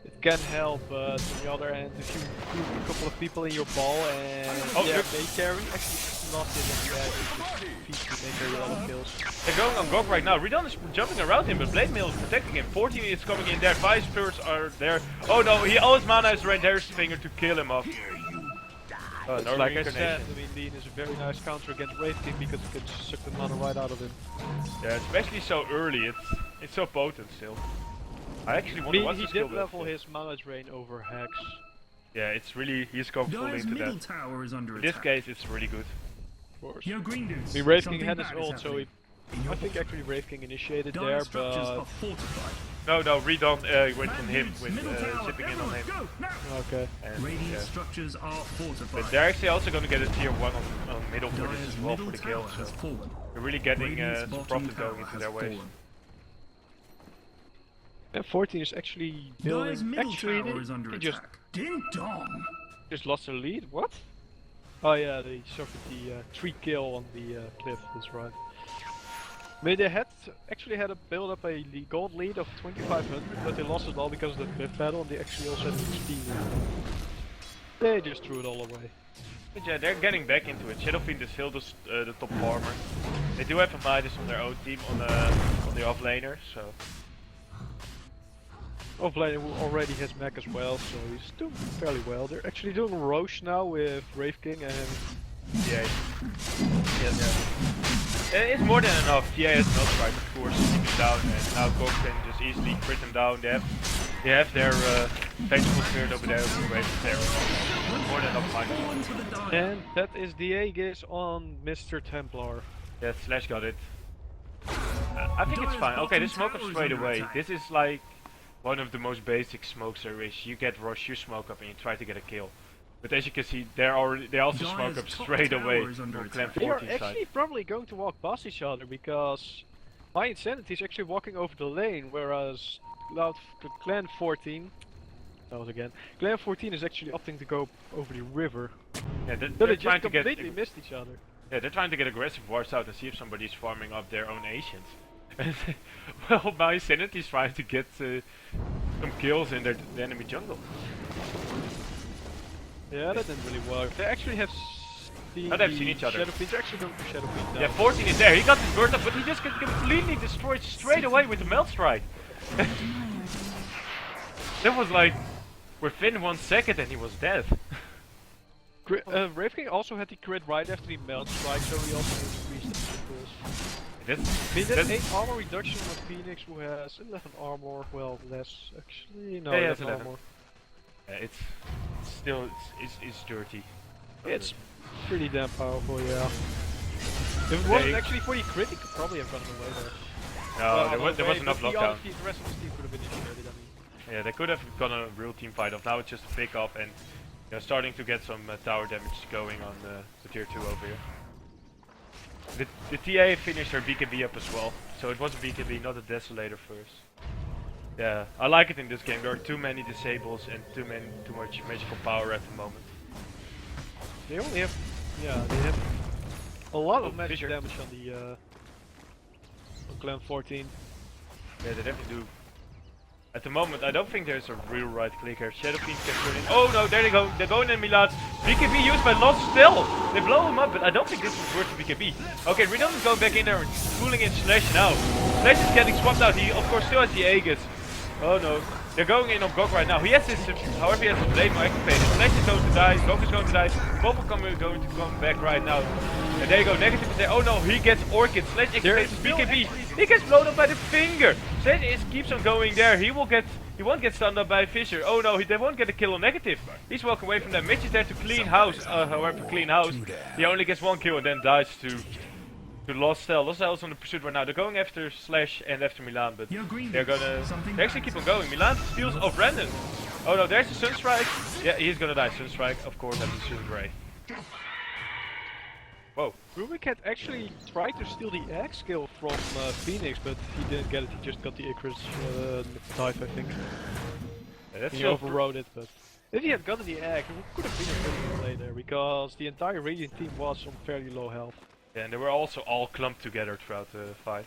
It can help, but on the other hand, if you group a couple of people in your ball and Oh, yeah, look. they carry, actually it's not it, and yeah, it just make very lot of kills. They're going on Gog right now. Redon is jumping around him, but Blade Mail is protecting him. 14 is coming in there. 5 spirits are there. Oh no, all his mana is right there's Finger to kill him off. No Like I said, reincarnation. I mean, Lean is a very nice counter against Wave King because he can suck the mana right out of him. Yeah, especially so early. It's so potent still. I actually I wonder mean, what's he the skill did build level for. his mana drain over Hex. Yeah, it's really, he's going fully Dire's into middle that. tower is under In this attack. case, it's really good. Of course. Yo, green dudes. I mean, Wave King something had his bad is ult, so he, happening. In your I think bottom. actually Wave King initiated Dire there, structures but are fortified. No, Redon went on Man him dudes, with middle tower, zipping in on everyone, him. go, now. okay. And, Radiant yeah. structures are fortified. But they're actually also going to get a tier 1 on middle for this Dire's as well for middle the kill, tower so has fallen. they're really getting Radiant's some bottom profit tower going into has their waves. fallen. And 14 is actually building. Dire's middle Actually, tower is under they just attack. Ding dong! lost their lead. What? Oh yeah, they suffered the 3 kill on the cliff. That's right. I mean, they actually had to build up a gold lead of 2500, but they lost it all because of the cliff battle, and they actually also had XP. They just threw it all away. But yeah, they're getting back into it. Shadowfiend is still the top farmer. They do have a Midas on their own team on the offlaner, so. Offlaner who already has mech as well, so he's doing fairly well. They're actually doing Roche now with Wraith King and Yeah. It's more than enough. TA has no strike, of course, to keep him down, and now Gog can just easily crit him down. They have their vengeful spirit over there with Wraith there. More than enough minus. And that is the Aegis on Mr. Templar. Yeah, Slash got it. I think it's fine. Okay, the smoke up straight away. This is like one of the most basic smokes there is. You get rush, you smoke up, and you try to get a kill. But as you can see, they also smoke up straight away from Clan They are 14 side. actually probably going to walk past each other because mYinsanity is actually walking over the lane, whereas Clan 14. That was again. Clan 14 is actually opting to go over the river. Yeah, So they're they trying just to get. completely missed each other. Yeah, they're trying to get aggressive wars out and see if somebody's farming up their own Asians. Well, mYinsanity is trying to get some kills in the enemy jungle. Yeah, that didn't really work. They actually have Oh, they've seen each other. Shadowfiend. They're actually going for Shadowfiend now. Yeah, 14 is there. He got his burst up, but he just got completely destroyed straight away with the melt strike. That was like within 1 second, and he was dead. Wraith King also had the crit right after the melt strike, so he also increased the kills. He did 8 armor reduction on Phoenix, who has 11 armor. Well, less actually. No, Yeah, he 11 has 11. armor. It's still it's dirty. It's pretty damn powerful, yeah. If it wasn't actually for the crit, he could probably have gotten away there. No, there was enough lockdown. The rest of the team could have been initiated, I mean. Yeah, they could have gotten a real team fight off. Now it's just a pick up and starting to get some tower damage going on the tier 2 over here. The TA finished her BKB up as well, so it was a BKB, not a Desolator first. Yeah, I like it in this game. There are too many disables and too much magical power at the moment. They only have, they have a lot of magic Fisher. damage on the on Clan 14. Yeah, they definitely do. At the moment, I don't think there's a real right click here. Shadowfiend can turn in. Oh no, there they go. They're going in Milan. BKB used by Lost still. They blow him up, but I don't think this was worth the BKB. Okay, Redon is going back in there and pulling in Slash now. Slash is getting swapped out. He, of course, still has the Aegis. Oh no. They're going in on Gog right now. He has his, however, he has his blade activated. Slash is going to die. Gog is going to die. Both are going to come back right now. And there you go. Negative is there. Oh no, he gets Orchid. Slash activates his BKB. He gets blown up by the finger. Slash keeps on going there. He won't get stunned up by Fisher. Oh no, they won't get a kill on Negative. He's walking away from them. Mitch is there to clean house. However, clean house. He only gets 1 kill and then dies to Lost Cell. Lost Cell is on the pursuit right now. They're going after Slash and after Milan, but they're gonna actually keep on going. Milan steals off Brandon. Oh no, there's the Sunstrike. Yeah, he's gonna die. Sunstrike, of course, and the Sun Ray. Whoa. Rubik had actually tried to steal the egg skill from Phoenix, but he didn't get it. He just got the Icarus dive, I think. Yeah, that's He still overrode it, but if he had gotten the egg, it could have been a pretty good play there, because the entire Radiant team was on fairly low health. Yeah, and they were also all clumped together throughout the fight.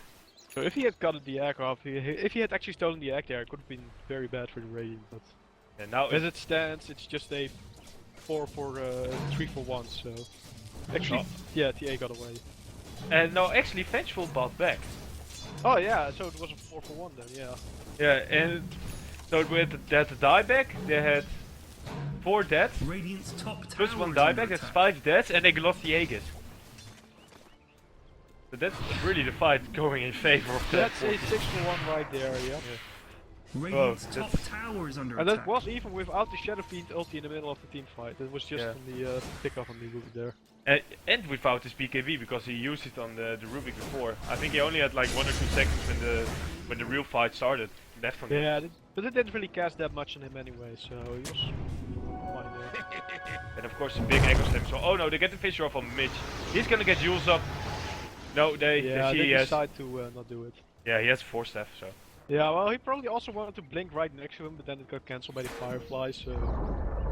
So if he had gotten the egg off, if he had actually stolen the egg there, it could have been very bad for the Radiant. But And now as it stands, it's just a 3 for 1. So actually, yeah, TA got away. and no, actually, Vengeful bought back. Oh yeah, so it was a 4 for 1 then, yeah. Yeah, and so with that dieback, they had 4 deaths, Radiant's top plus tower 1 is under dieback, that's attack. 5 deaths, and they lost the Aegis. So that's really the fight going in favor of that. That's a 6 for 1 right there, yeah. Radiant's Oh, top that's- tower is under And attack. that was even without the Shadowfiend ulti in the middle of the team fight. That was just Yeah. on the pick up on the Ruby there. And without his BKB, because he used it on the Rubik before. I think he only had like 1 or 2 seconds when the real fight started left on him. Yeah, but it didn't really cast that much on him anyway, so he was fine there. And of course, a big echo slam. So, oh no, they get the Fisher off on Mitch. He's gonna get Jules up. No, Yeah, they see they he has. decide to not do it. Yeah, he has 4 staff. So Yeah, well, he probably also wanted to blink right next to him, but then it got cancelled by the Firefly, so...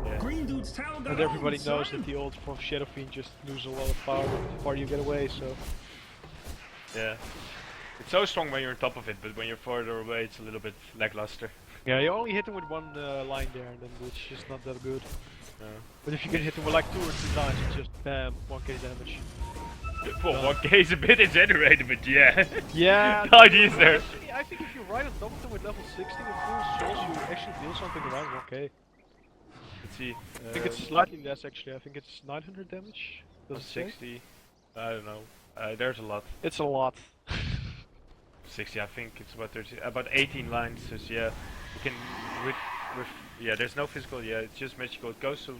Yeah. Green dude's tower got And everybody on, knows son. that the ult from Shadow Fiend just loses a lot of power the farther you get away, so... Yeah. It's so strong when you're on top of it, but when you're farther away, it's a little bit lackluster. Yeah, you only hit him with one line there, and then it's just not that good. No. But if you can hit him with like 2 or 3 lines, it's just bam, 1k damage. Well, 1k is a bit exaggerated, but yeah. Yeah, The idea is there. actually, I think if you ride on top of them with level 60 with full souls, you actually deal something around 1k. Let's see. I think it's slightly less actually, I think it's 900 damage. Does it say? 60. I don't know. There's a lot. It's a lot. 60, I think it's about 30, about 18 lines. So yeah, you can yeah. There's no physical. Yeah, it's just magical. It goes to.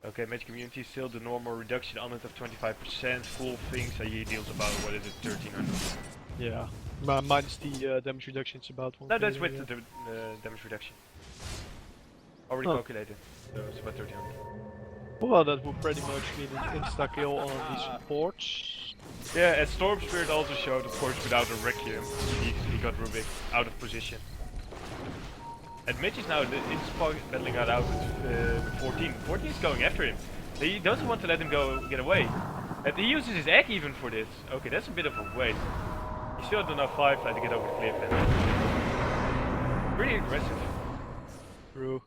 Okay, magic immunity still the normal reduction on it of 25%. Full thing, so he deals about what is it, 1300. Yeah. Minus the damage reduction, it's about 1k. No, that's with the damage reduction. Already Oh. calculated. So it's about 1300. Well, that would pretty much mean an insta-kill on the supports. Yeah, as Storm Spirit also showed, of course, without a Requiem, he got Rubik out of position. And Mitch is now battling it out with 14. 14 is going after him. He doesn't want to let him get away. And he uses his egg even for this. Okay, that's a bit of a waste. He still had enough Firefly to get over the cliff. And pretty aggressive. True.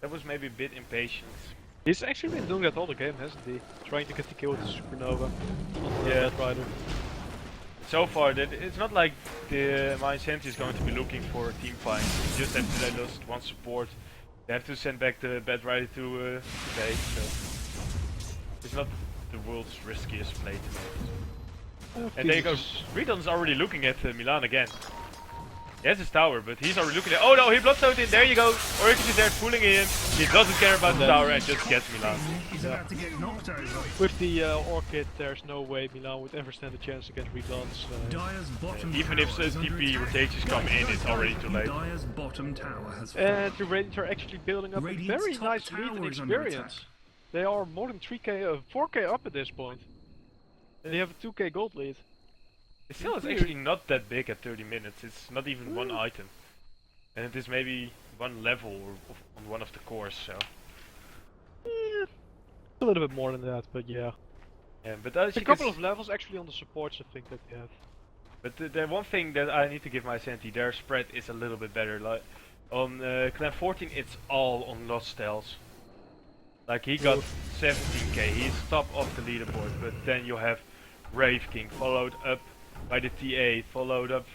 That was maybe a bit impatient. He's actually been doing that all the game, hasn't he? Trying to get the kill with the Supernova on the Yeah. Red Rider. So far, it's not like the mYinsanity is going to be looking for a team fight. Just after they lost one support, they have to send back the Bad Rider to base. So it's not the world's riskiest play to make. And there you go. Redon's already looking at Milan again. He has his tower, but he's already looking at. Oh no, he bloodstone in. There you go. Oricus is there fooling him. He doesn't care about the tower and just gets Milan. He's about to get knocked over. With the Orchid, there's no way Milan would ever stand a chance against Redons. Dyer's bottom Even if tower is under TP attack. rotations come in, it's already too late. Dyer's bottom tower has fallen. And the Radiant are actually building up Radiant's a very top nice lead tower in is under experience. They are more than 3k, 4k up at this point. And they have a 2k gold lead. It still is actually not that big at 30 minutes. It's not even one item. And it is maybe one level on one of the cores, so. A little bit more than that, but yeah. Yeah, but as A you can couple of levels actually on the supports, I think that we have. But the one thing that I need to give mYinsanity, their spread is a little bit better. Like on Clan 14, it's all on Lost Styles. Like he got 17k, he's top of the leaderboard. But then you have Rave King followed up by the TA, followed up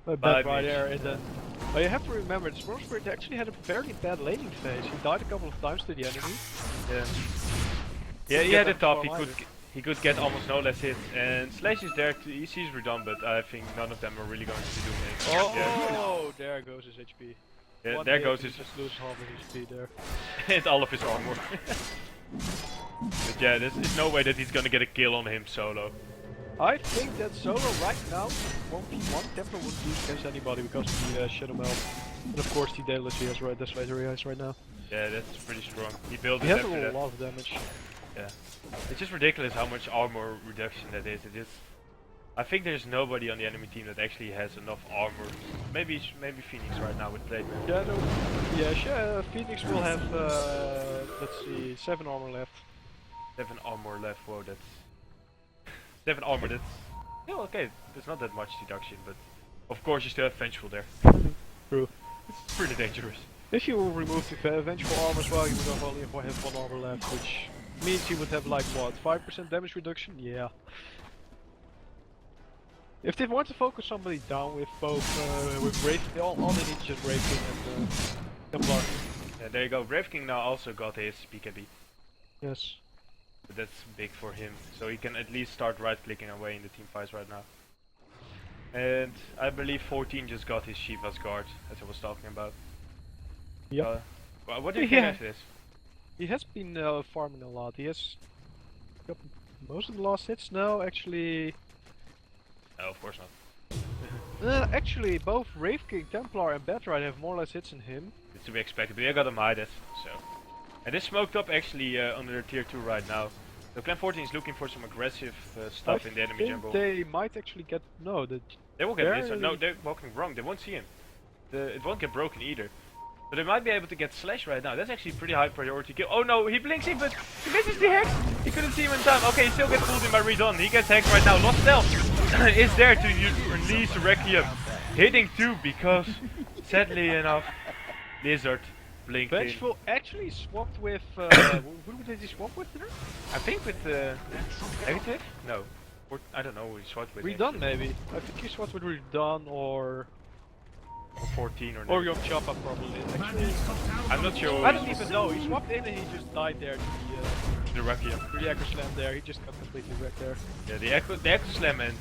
by Bad right Mitch. there, and then... But you have to remember, the Storm Spirit actually had a very bad laning phase. He died a couple of times to the enemy. Yeah. Yeah, he get had it that tough. far He could get almost no less hits. And Slash is there. He sees Redon, but I think none of them are really going to be doing anything. Oh, there goes his HP. Yeah, One there hit, goes he his just loses half of his speed there. and all of his armor. But yeah, there's no way that he's gonna get a kill on him solo. I think that solo right now, 1v1, Templar wouldn't lose against anybody because of the Shadow Meld. And of course the Daedalus he has right, that's why he has right now. Yeah, that's pretty strong. He built He it has after a that. lot of damage. Yeah. It's just ridiculous how much armor reduction that is. It is. I think there's nobody on the enemy team that actually has enough armor. Maybe Phoenix right now with plate. Yeah, no. Yeah, Phoenix will have, let's see, 7 armor left. 7 armor left. Whoa, that's 7 armor. That's yeah, okay. There's not that much deduction, but of course you still have Vengeful there. True. It's pretty dangerous. If you remove the Vengeful armor as well, you would have only have 1 armor left, which means you would have like what, 5% damage reduction? Yeah. If they want to focus somebody down with both, with Brave, all they need is just Brave King and Templar. Yeah, there you go. Brave King now also got his BKB. Yes. But that's big for him, so he can at least start right-clicking away in the team fights right now. And I believe 14 just got his Shiva's guard, as I was talking about. Yeah. What do you think after this? He has been farming a lot. He has got most of the last hits now, actually. No, of course not. Actually, both Rave King, Templar and Batright have more or less hits in him. It's to be expected, but I got him hided, so. And this smoked up actually under tier 2 right now. So Clan 14 is looking for some aggressive stuff in the enemy jungle. They might actually get They will get Lizard. No, they're walking wrong. They won't see him. It won't get broken either. So they might be able to get Slash right now. That's actually pretty high priority kill. Oh no, he blinks in, but he misses the hex. He couldn't see him in time. Okay, he still gets fooled in by Redon. He gets hexed right now. Lost Stealth is there to release Requiem. Hitting 2 because, sadly enough, Lizard blinked in. Vengeful actually swapped with who did he swap with there? I think with Negative? No. Or, I don't know who he swapped with. Redon maybe. I think he swapped with Redon or 14 or Young Choppa probably. Actually, I'm not sure. I don't even know. He swapped in and he just died there to The Requiem. the Echo Slam there. He just got completely wrecked there. Yeah, the Echo Slam and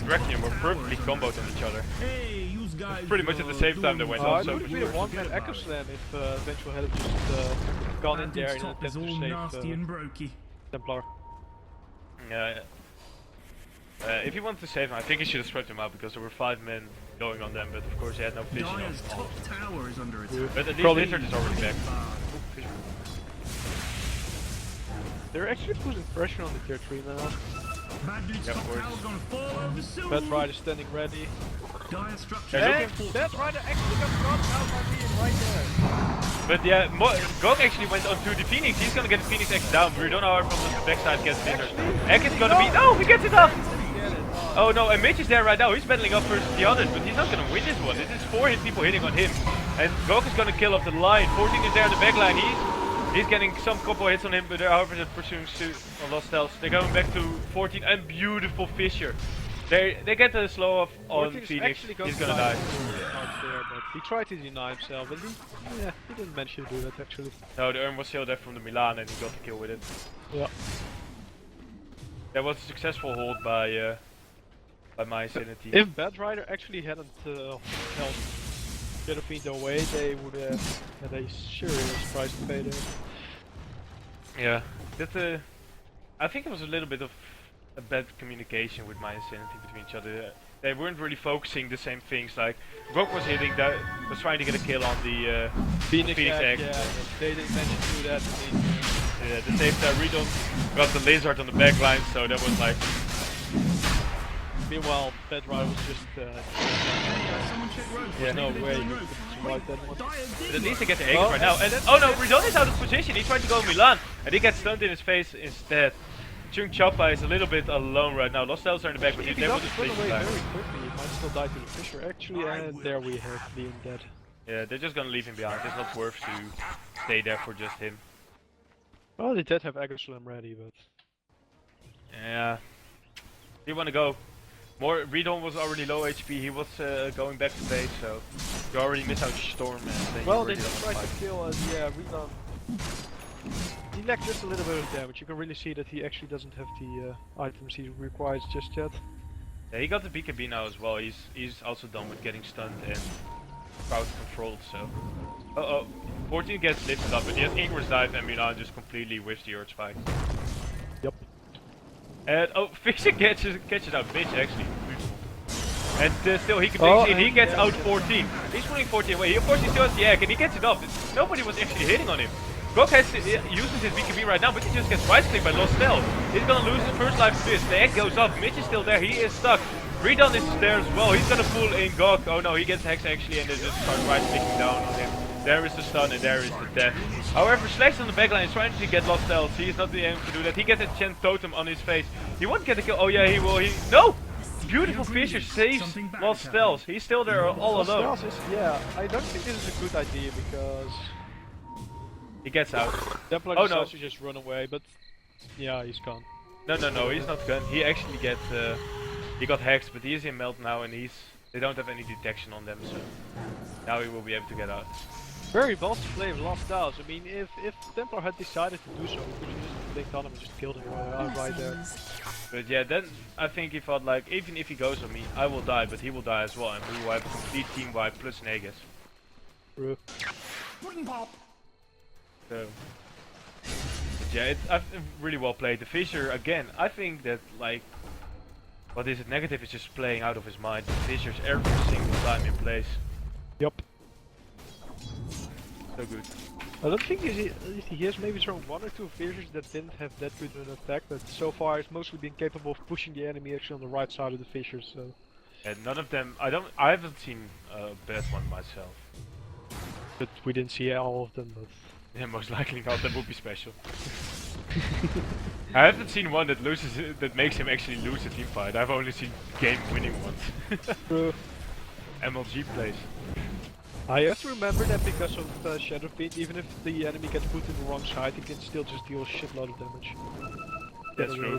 Requiem were perfectly comboed on each other. Hey, you guys. Pretty much at the same time they went It on, so would have been a one-man Echo Slam if Vengeful had just gone in there and top is attempted all to nasty save and brokey. Templar. If he wanted to save him, I think he should have spread him out because there were 5 men going on them, but of course he had no vision on Dire's top tower is under attack. But at least Probably- Lizard is already back. They're actually putting pressure on the tier 3 now. Bad dude's Yeah, top of course. tower's gonna fall over soon. Bad Rider standing ready. Dire structure. They're And Bad Rider actually got brought out by being right there. But yeah, Gog actually went onto the Phoenix. He's gonna get the Phoenix X down. We don't know how from the backside gets Lizard. Egg is gonna be. No, he gets it off! Oh no, and Mitch is there right now. He's battling up versus the others, but he's not gonna win this one. This is 4 people hitting on him. And Gog is gonna kill off the line. 14 is there in the back line. He's getting some couple hits on him, but however they're pursuing on Lost Stealth. They're going back to 14 and beautiful Fissure. They get the slow off on Phoenix. He's gonna die. There, but he tried to deny himself, but he didn't manage to do that actually. No, the urn was still there from the Milan and he got the kill with it. Yeah. That was a successful hold by mYinsanity. If Bad Rider actually hadn't held Shadowfiend away, they would have had a serious price to pay there. Yeah, that I think it was a little bit of a bad communication with mYinsanity between each other. They weren't really focusing the same things. Like Grok was hitting, that was trying to get a kill on the Phoenix egg. Yeah, they didn't manage to do that. Yeah, the same time Redon got the Lizard on the back line, so that was like. Meanwhile, Bad Rider was just Someone check road. Yeah, no Maybe way they're you on road. could survive that one. But at least they get the Aegis right now. And then, oh no, Redon is out of position. He tried to go Milan, and he gets stunned in his face instead. Chung Choppa is a little bit alone right now. Lost Stealth are in the back, but If they he will doesn't just run finish away back. very quickly, he might still die to the Fissure actually, and there we have Liam dead. Yeah, they're just gonna leave him behind. It's not worth to stay there for just him. Well, they did have Echo Slam ready, but... Yeah. He wanna go. Redon was already low HP. He was going back to base, so you already miss out Storm. And Well, they just tried to kill Redon. He lacked just a little bit of damage. You can really see that he actually doesn't have the items he requires just yet. Yeah, he got the BKB now as well. He's also done with getting stunned and crowd controlled. So, 14 gets lifted up, but he has Ingress dive and Milan just completely whiffs the Earth Spike. Yep. And Fixer catches out Mitch actually. And still he can he gets out 14. He's pulling 14 away. He of course he still has the egg and he gets it off. Nobody was actually hitting on him. Grok uses his BKB right now, but he just gets right-clicked by Lost Stealth. He's gonna lose his first life to this. The egg goes up. Mitch is still there. He is stuck. Redon is there as well. He's gonna pull in Gok. Oh no, he gets Hex actually, and they just start right-clicking down on him. There is the stun and there is the death. However, Slash on the backline is trying to get Lost Stealth. He is not able to do that. He gets a Chant Totem on his face. He won't get the kill. Oh yeah, he will. No! Beautiful Fissure saves Lost Stealth. He's still there all alone. Yeah, I don't think this is a good idea because He gets out. Templar Oh, decides no. to just run away, but yeah, he's gone. No, he's not gone. He actually he got hexed, but he is in melt now, and they don't have any detection on them, so now he will be able to get out. Very bold play of Lost Stealth. I mean, if Templar had decided to do so, we could have just blinked on him and just killed him right there. But yeah, then I think he thought like, even if he goes on me, I will die, but he will die as well, and we will have a complete team wipe plus an Aegis. True. So, but yeah, it's really well played. The Fissure again. I think that like, what is it? Negative is just playing out of his mind. The Fissure's every single time in place. Yep. So good. I don't think he has maybe thrown one or two fissures that didn't have that good an attack, but so far he's mostly been capable of pushing the enemy actually on the right side of the fissures. So. And none of them. I haven't seen a bad one myself. But we didn't see all of them. But Yeah, most likely not. That would be special. I haven't seen one that that makes him actually lose a team fight. I've only seen game-winning ones. True. MLG plays. I have to remember that because of Shadow Fiend, even if the enemy gets put in the wrong side, he can still just deal a shitload of damage. That's true.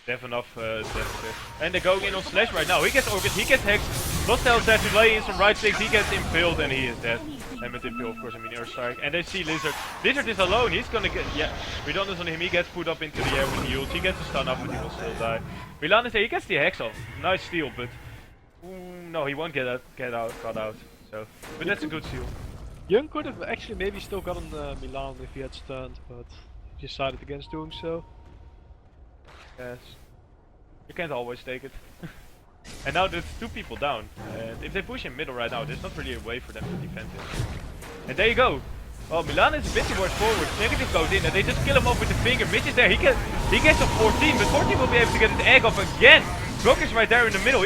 They have enough death. And they're going in on Slash right now. He gets orchid, he gets hexed. Nostels has to lay in some right clicks, he gets impaled and he is dead. And with impale, of course, I mean Earthstrike. And they see Lizard. Lizard is alone, he's gonna get, yeah, redundance on him, he gets put up into the air with heals. He gets a stun up, but he will still die. Milan is there, he gets the hex off. Nice steal, but no, he won't got out. So, but that's a good steal. Young could have actually maybe still gotten Milan if he had stunned, but he decided against doing so. Yes. You can't always take it. And now there's two people down. And if they push him middle right now, there's not really a way for them to defend him. And there you go. Well, Milan is a bit too much forward. Negative goes in and they just kill him off with the finger. Mitch is there. He gets a 14, but 14 will be able to get his egg off again. Brock is right there in the middle.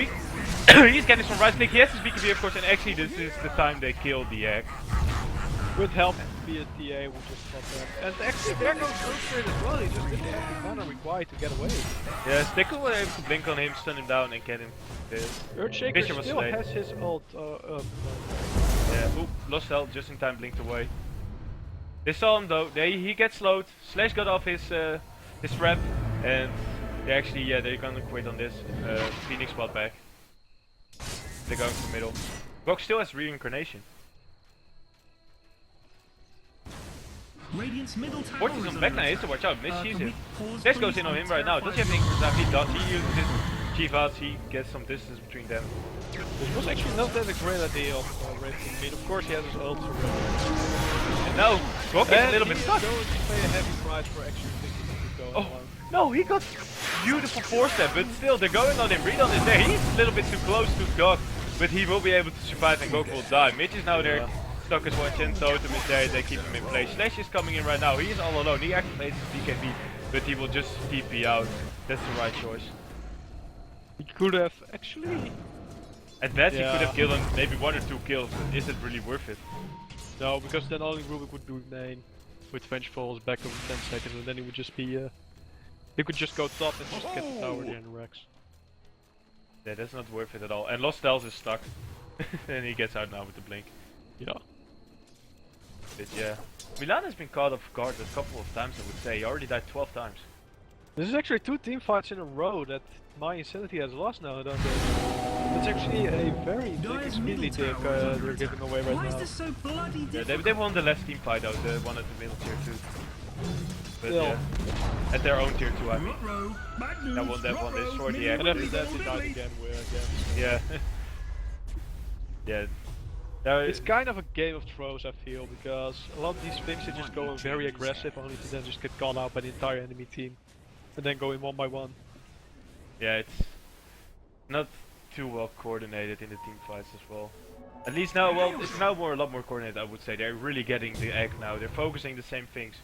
He's getting some right click. He has his BKB of course, and actually this is the time they kill the egg. With help via TA, we just stop that. And actually there goes Earthstrike as well. He just didn't have the mana required to get away. Yeah, Stickle was able to blink on him, stun him down, and get him. Earthshaker still has his ult up. Yeah, oop, lost health just in time, blinked away. They saw him though. He gets slowed. Slash got off his trap, and they actually they're gonna quit on this. Phoenix spot back. They're going for middle. Brock still has reincarnation. Radiant's middle tower Fortune is on under back now, he has to watch out. Miss sees him. Slash goes in on him right now. Does he have Inquisitor now? He does. He uses his Chivas. He gets some distance between them. This was actually not that a great idea of Raven mid. Of course he has his ult to run. And now Brock is a little bit stuck. He's going to pay a heavy price for actually thinking he could go alone. No, he got beautiful 4-step, but still they're going on him. Redon is there. He's a little bit too close to God, but he will be able to survive and Goku will die. Mitch is now there. Stuck as one chin, Totem is there, they keep him in place. Slash is coming in right now, he is all alone, he activates his BKB, but he will just TP out. That's the right choice. He could have actually... At best he could have killed him, maybe 1 or 2 kills, but is it really worth it? No, because then only Rubik would do main with Vengeful back over 10 seconds and then he would just be... he could just go top and just get the tower there in Rex. Yeah, that's not worth it at all. And Lost Styles is stuck. And he gets out now with the blink. Yeah. But yeah. Milan has been caught off guard a couple of times, I would say. He already died 12 times. This is actually 2 team fights in a row that mYinsanity has lost now, don't they? It's actually a very big speedly tick they're giving away right Why is now. this so bloody Yeah, difficult? they won the last team fight out, the one at the middle tier 2. But Still. yeah. At their own tier 2, I mean. Ruh-roh, bad news, That one ruh-roh, destroyed the middle egg. And after middle that they died middle. again. Yeah. Yeah. Now, It's kind of a game of throws, I feel, because a lot of these things are just going very aggressive, only to then just get caught out by the entire enemy team. And then going one by one. yeah, it's not too well coordinated in the team fights as well. At least now, well, it's now a lot more coordinated, I would say. They're really getting the egg now. They're focusing the same things.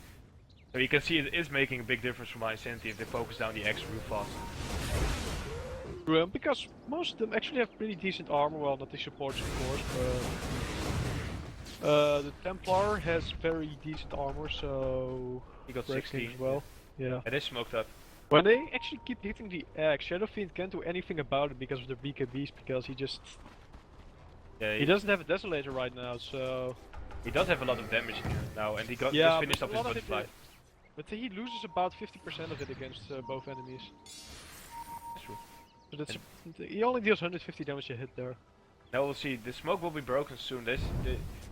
So you can see it is making a big difference for mYinsanity if they focus down the eggs real fast. Because most of them actually have pretty decent armor, well, not the supports of course, but the Templar has very decent armor, so He got breaks 16. as well. Yeah. And they smoked up. When they actually keep hitting the egg, Shadow Fiend can't do anything about it because of their BKBs, because he Yeah, he doesn't have a Desolator right now, so... he does have a lot of damage now, and he got Yeah, just finished but off a his lot of it butterfly. But he loses about 50% of it against both enemies. That's true. So that's he only deals 150 damage a hit there. Now we'll see. The smoke will be broken soon.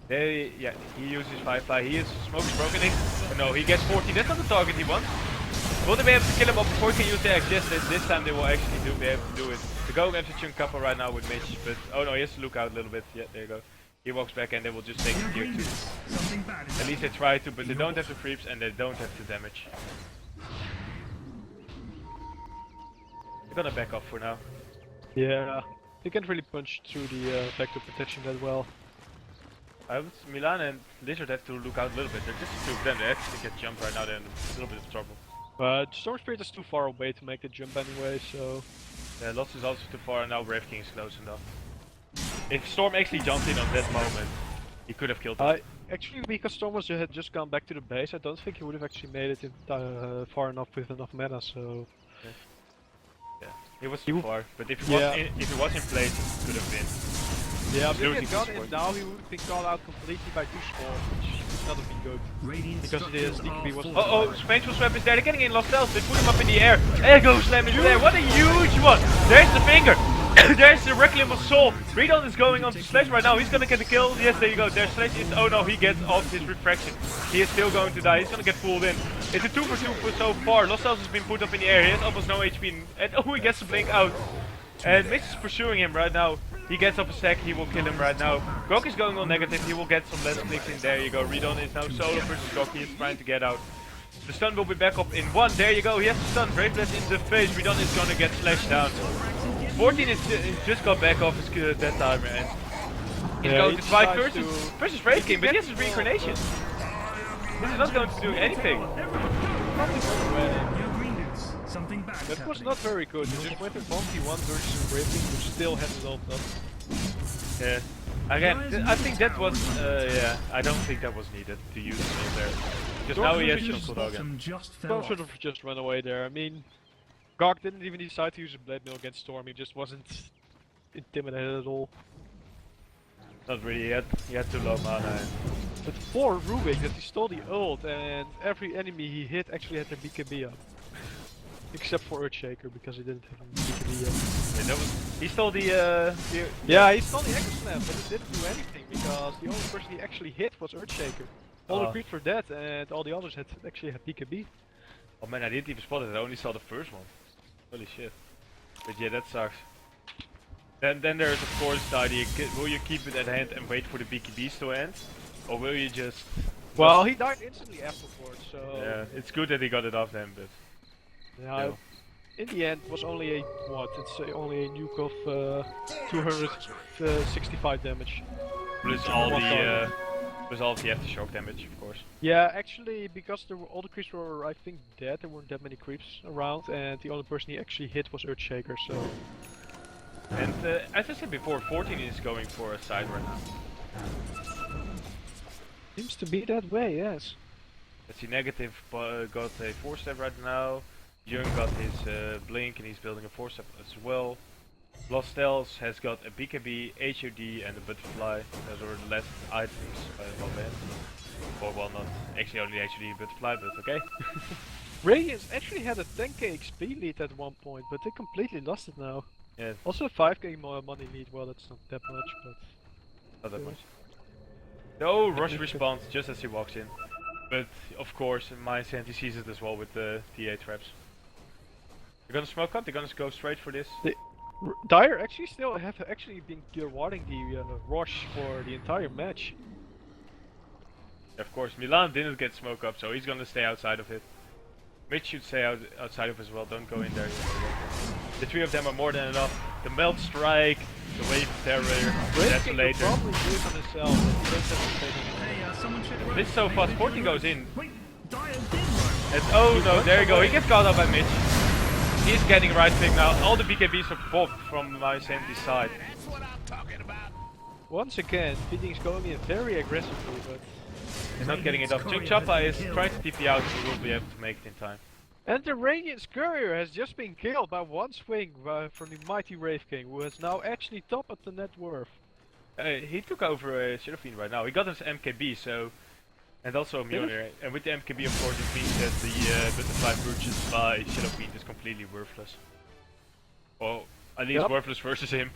Yeah, he uses Firefly. Smoke is broken. No, he gets 14. That's not the target he wants. Will they be able to kill him up before he can use the axe? Yes, this time they will actually be able to do it. They're going after Chunkappa right now with Mitch, but oh no, he has to look out a little bit. Yeah, there you go. He walks back and they will just take the tier 2. Something bad is At least they try to, but they don't have the creeps and they don't have the damage. They're gonna back off for now. Yeah, he can't really punch through the vector protection that well. Milan and Lizard have to look out a little bit. They're just the two of them. They have to get jump right now. They're in a little bit of trouble. But Storm Spirit is too far away to make the jump anyway, so... Yeah, Lost is also too far, and now Brave King is close enough. If Storm actually jumped in on that moment, he could have killed him. Actually, because Storm had just gone back to the base, I don't think he would have actually made it in, far enough with enough mana, so... Yeah, he was too far, but if he was in place, it could have been. Yeah, He's but if he losing had gone this in point. now, he would have been caught out completely by 2 Storms, which would not have been good. Radiant Because it is, structures DKB are was... Oh, Vengeful Swap is there. They're getting in Lost Elves. They put him up in the air. There goes Slam is there. What a huge one. There's the finger. There's the Requiem of Soul. Redon is going on to Slash right now. He's gonna get a kill. Yes, there you go. There's Slash. Oh no, he gets off his refraction. He is still going to die. He's gonna get pulled in. It's a 2 for 2 for so far. Lost Elves has been put up in the air. He has almost no HP. And oh, he gets the blink out. And Mitch is pursuing him right now. He gets up a stack, he will kill him right now. Gok is going on negative, he will get some less blinks in. There you go. Redon is now solo versus Gok. He is trying to get out. The stun will be back up in 1. There you go. He has the stun. Brave Blast in the face. Redon is gonna get slashed down. 14 is just got back off his that timer and he's going to fight versus Brave King, but he has his reincarnation. This is not going to do anything. your green boots. Something bad. That was not very good. He just went a 1v1 versus Brave King, which still had it all done. Yeah. Again, I think that was, yeah, I don't think that was needed to use it there. Because now he has some cooldown again. Just fell Storm off. should have just run away there. I mean, Gok didn't even decide to use a Blade Mail against Storm, he just wasn't intimidated at all. Not really, he had too low mana. But for Rubik, that he stole the ult and every enemy he hit actually had their BKB up. Except for Earthshaker, because he didn't have a BKB yet. Yeah, that was, he stole the Yeah, he stole the Echo Slam, but it didn't do anything, because the only person he actually hit was Earthshaker. All agreed for that, and all the others had actually had BKB. Oh man, I didn't even spot it, I only saw the first one. Holy shit. But yeah, that sucks. Then there's of course the idea, will you keep it at hand and wait for the BKBs to end? Or will you just... Well, he died instantly afterwards, so... Yeah, it's good that he got it off then, but... Yeah, in the end it was only a, what, it's only a nuke of 265 damage. Plus all the... plus all the aftershock damage, of course. Yeah, actually, because all the creeps were, I think, dead, there weren't that many creeps around, and the only person he actually hit was Earthshaker, so... And as I said before, 14 is going for a side right now. Seems to be that way, yes. Let's see, Negative got a 4-step right now. Jung got his blink and he's building a 4-step as well. Lost Elves has got a BKB, HOD and a butterfly. Those are the last items by band. Or well, not actually only HOD and butterfly, but okay. Radiance actually had a 10k XP lead at one point, but they completely lost it now. Yeah, Also a 5k more money lead, well that's not that much, but... not that much. No, Rush responds just as he walks in. But of course, mYinsanity sees it as well with the TA traps. They're gonna smoke up, they're gonna go straight for this. Dire actually still have actually been warding the rush for the entire match. Of course, Milan didn't get smoke up, so he's gonna stay outside of it. Mitch should stay outside of as well, don't go in there. The 3 of them are more than enough. The Melt Strike, the Wave of Terror, the Desolator. Probably do it on himself, but he doesn't have to say anything. Hey, someone check the This is so fast, 14 goes in. Wait, dial did run. And oh no, there you go, he gets caught up by Mitch. He's getting right pick now. All the BKBs are popped from mYinsanity's side. Once again, Feeding's going in very aggressively, but... He's not getting it off. Jung Chappa is trying to TP out, so he will be able to make it in time. And the Radiant's Courier has just been killed by one swing from the mighty Wraith King, who is now actually top of the net worth. He took over Shadow Fiend right now. He got his MKB, so... And also Mjolnir. And with the MKB, of course, it means that the butterfly purchase by Shadow Fiend is completely worthless. Well, at least worthless versus him.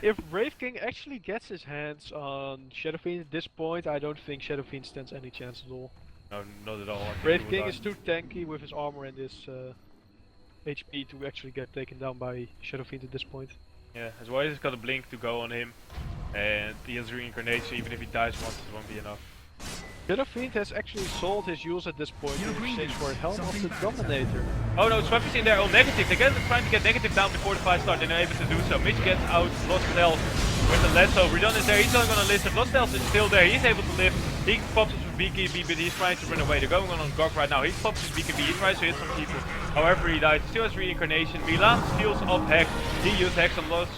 If Wraith King actually gets his hands on Shadow Fiend at this point, I don't think Shadow Fiend stands any chance at all. No, not at all. I think Wraith he King will is too tanky with his armor and his HP to actually get taken down by Shadow Fiend at this point. Yeah, as well as he's got a blink to go on him. And he has reincarnation, so even if he dies once, it won't be enough. Shadow Fiend has actually sold his use at this point in exchange for a helm of the Dominator. Oh no, Swap is in there on negative. They're trying to get negative down before the fight starts, and they're able to do so. Mitch gets out, Lost Elf. with the lasso. Redon is there, he's not gonna listen. Lost Stealth is still there, he's able to live. He pops his BKB, but he's trying to run away. They're going on Gog right now. He pops his BKB, he tries to hit some people. However, he died. Still has reincarnation. Milan steals off Hex. He used Hex on Lost.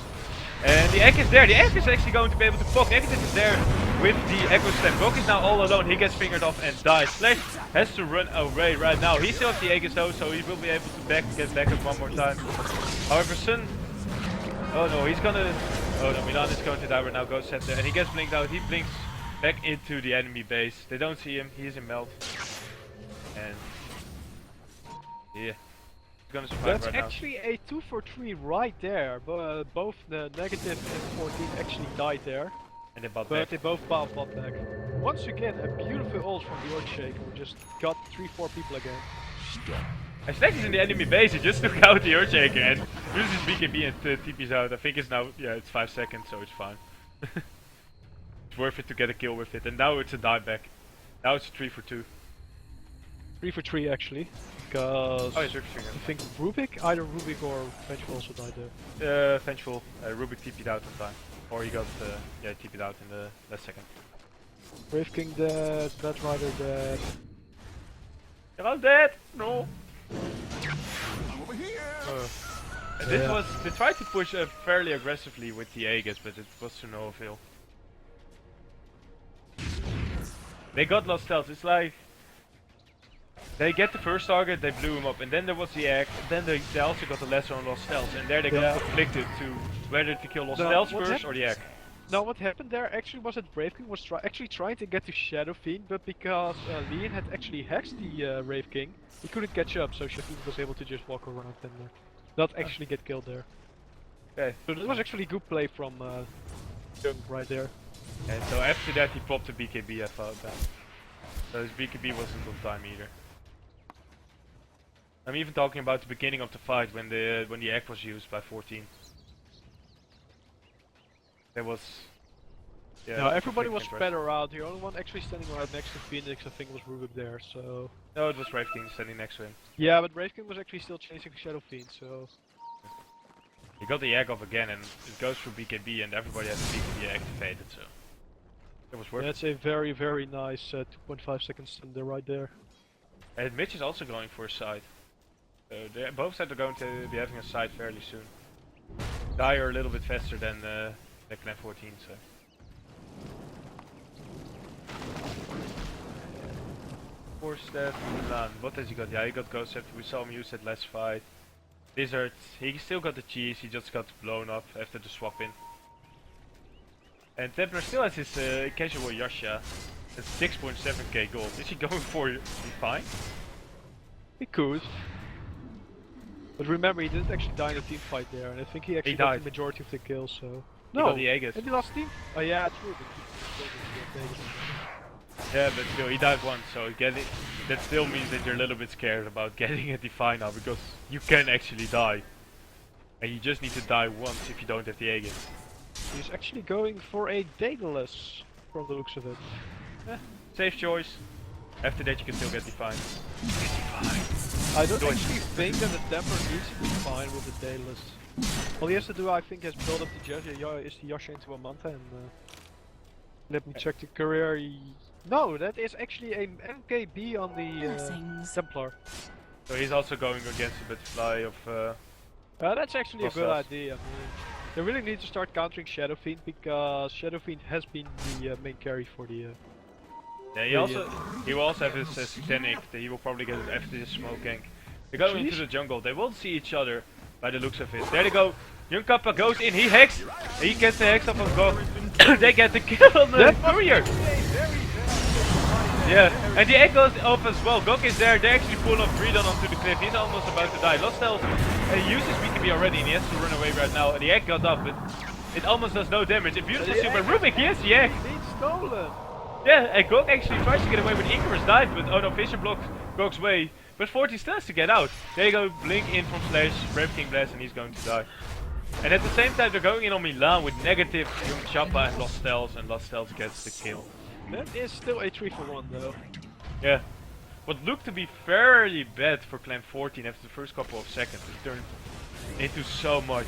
And the egg is there. The egg is actually going to be able to poke. Negative is there with the Echo Slam. Gog is now all alone. He gets fingered off and dies. Slash has to run away right now. He still has the Aegis though, so he will be able to get back up one more time. However, Sun... Oh no, he's gonna... Oh no, Milan is going to die right now. Go set there. And he gets blinked out. He blinks back into the enemy base. They don't see him. He's in melt. And... yeah. He's gonna survive That's right now. actually a 2 for 3 right there. But both the negative and 14 actually died there. And they bought But back. they both bought back. Once again, a beautiful ult from the Earthshaker. We just got 3-4 people again. And Snack is in the enemy base. He just took out the Earthshaker and uses his BKB and TP's out. I think it's now, yeah, it's 5 seconds, so it's fine. It's worth it to get a kill with it. And now it's a dieback. Now it's a 3 for 2. 3 for 3 actually. Because Oh, yes, I think Rubik, either Rubik or Vengeful also died there. Vengeful. Rubik TP'd out in time. Or he got, yeah, TP'd out in the last second. Brave King dead, Bad Rider dead. You're all dead! No! And this Yeah. was, they tried to push fairly aggressively with the Aegis, but it was to no avail. They got Lost Stealth. It's like they get the first target, they blew him up, and then there was the egg, and then they also got the lesser on Lost Stealth, and there they got conflicted to whether to kill Lost No, Stealth what first or the egg. No, what happened there actually was that Brave King was actually trying to get to Shadow Fiend, but because Leon had actually hexed the Brave King, he couldn't catch up, so Shadow Fiend was able to just walk around and not actually get killed there. Okay. So that was actually good play from Jung right there. And so after that he popped the BKB, I thought that. So his BKB wasn't on time either. I'm even talking about the beginning of the fight when the egg was used by 14. There was... yeah, No, everybody was conflict spread around. The only one actually standing right next to Phoenix, I think, was Rubik there, so... No, it was Brave King standing next to him. Yeah, but Brave King was actually still chasing Shadow Fiend, so... He got the egg off again and it goes through BKB and everybody has the BKB activated, so... It was worth it. That's a very, very nice 2.5 seconds stun there, right there. And Mitch is also going for a side. So both sides are going to be having a side fairly soon. Die are a little bit faster than Clan 14, so... Four step, Milan. What has he got? Yeah, he got Ghost after we saw him use that last fight. Lizard, he still got the cheese, he just got blown up after the swap in. And Templar still has his casual Yasha at 6.7k gold. Is he going for Define? He could. But remember, he didn't actually die in a team fight there, and I think he actually got died. the majority of the kills, so... He got the Aegis. And he lost team? Oh yeah, true, but he still didn't get the Aegis. Yeah, but still, he died once, so that still means that you're a little bit scared about getting a Define now, because you can actually die. And you just need to die once if you don't have the Aegis. He's actually going for a Daedalus, from the looks of it. Safe choice. After that you can still get Define. I don't actually think that the Temper needs to be fine with the Daedalus. All he has to do, I think, is build up the Yasha into a Manta and... let me check the career. No, that is actually a MKB on the Blessings. Templar. So he's also going against the Butterfly of... That's actually a good Process. idea. I mean, they really need to start countering Shadow Fiend because Shadow Fiend has been the main carry for the... yeah, he will also have his Satanic that he will probably get after this smoke gank. They go into the jungle, they won't see each other by the looks of it. There they go. Young Kappa goes in, he hacks, he gets the hex up on Gog. They get the kill on the courier. Yeah, and the egg goes off as well. Gog is there, they actually pull off Redon onto the cliff. He's almost about to die. Lost Stealth uses BKB already and he has to run away right now. And the egg got up, but it almost does no damage. A beautiful steal by Rubik, yes, the egg. It's stolen! Yeah, and Gog actually tries to get away with Icarus dive, but oh no, Fisher blocks Gog's way. But 40 still has to get out. There you go, Blink in from Slash, Brave King Blast, and he's going to die. And at the same time they're going in on Milan with negative Young Chappa and Lost Stealth, and Lost Stealth gets the kill. That is still a 3 for 1 though. Yeah. What looked to be fairly bad for Clan 14 after the first couple of seconds, it turned into so much.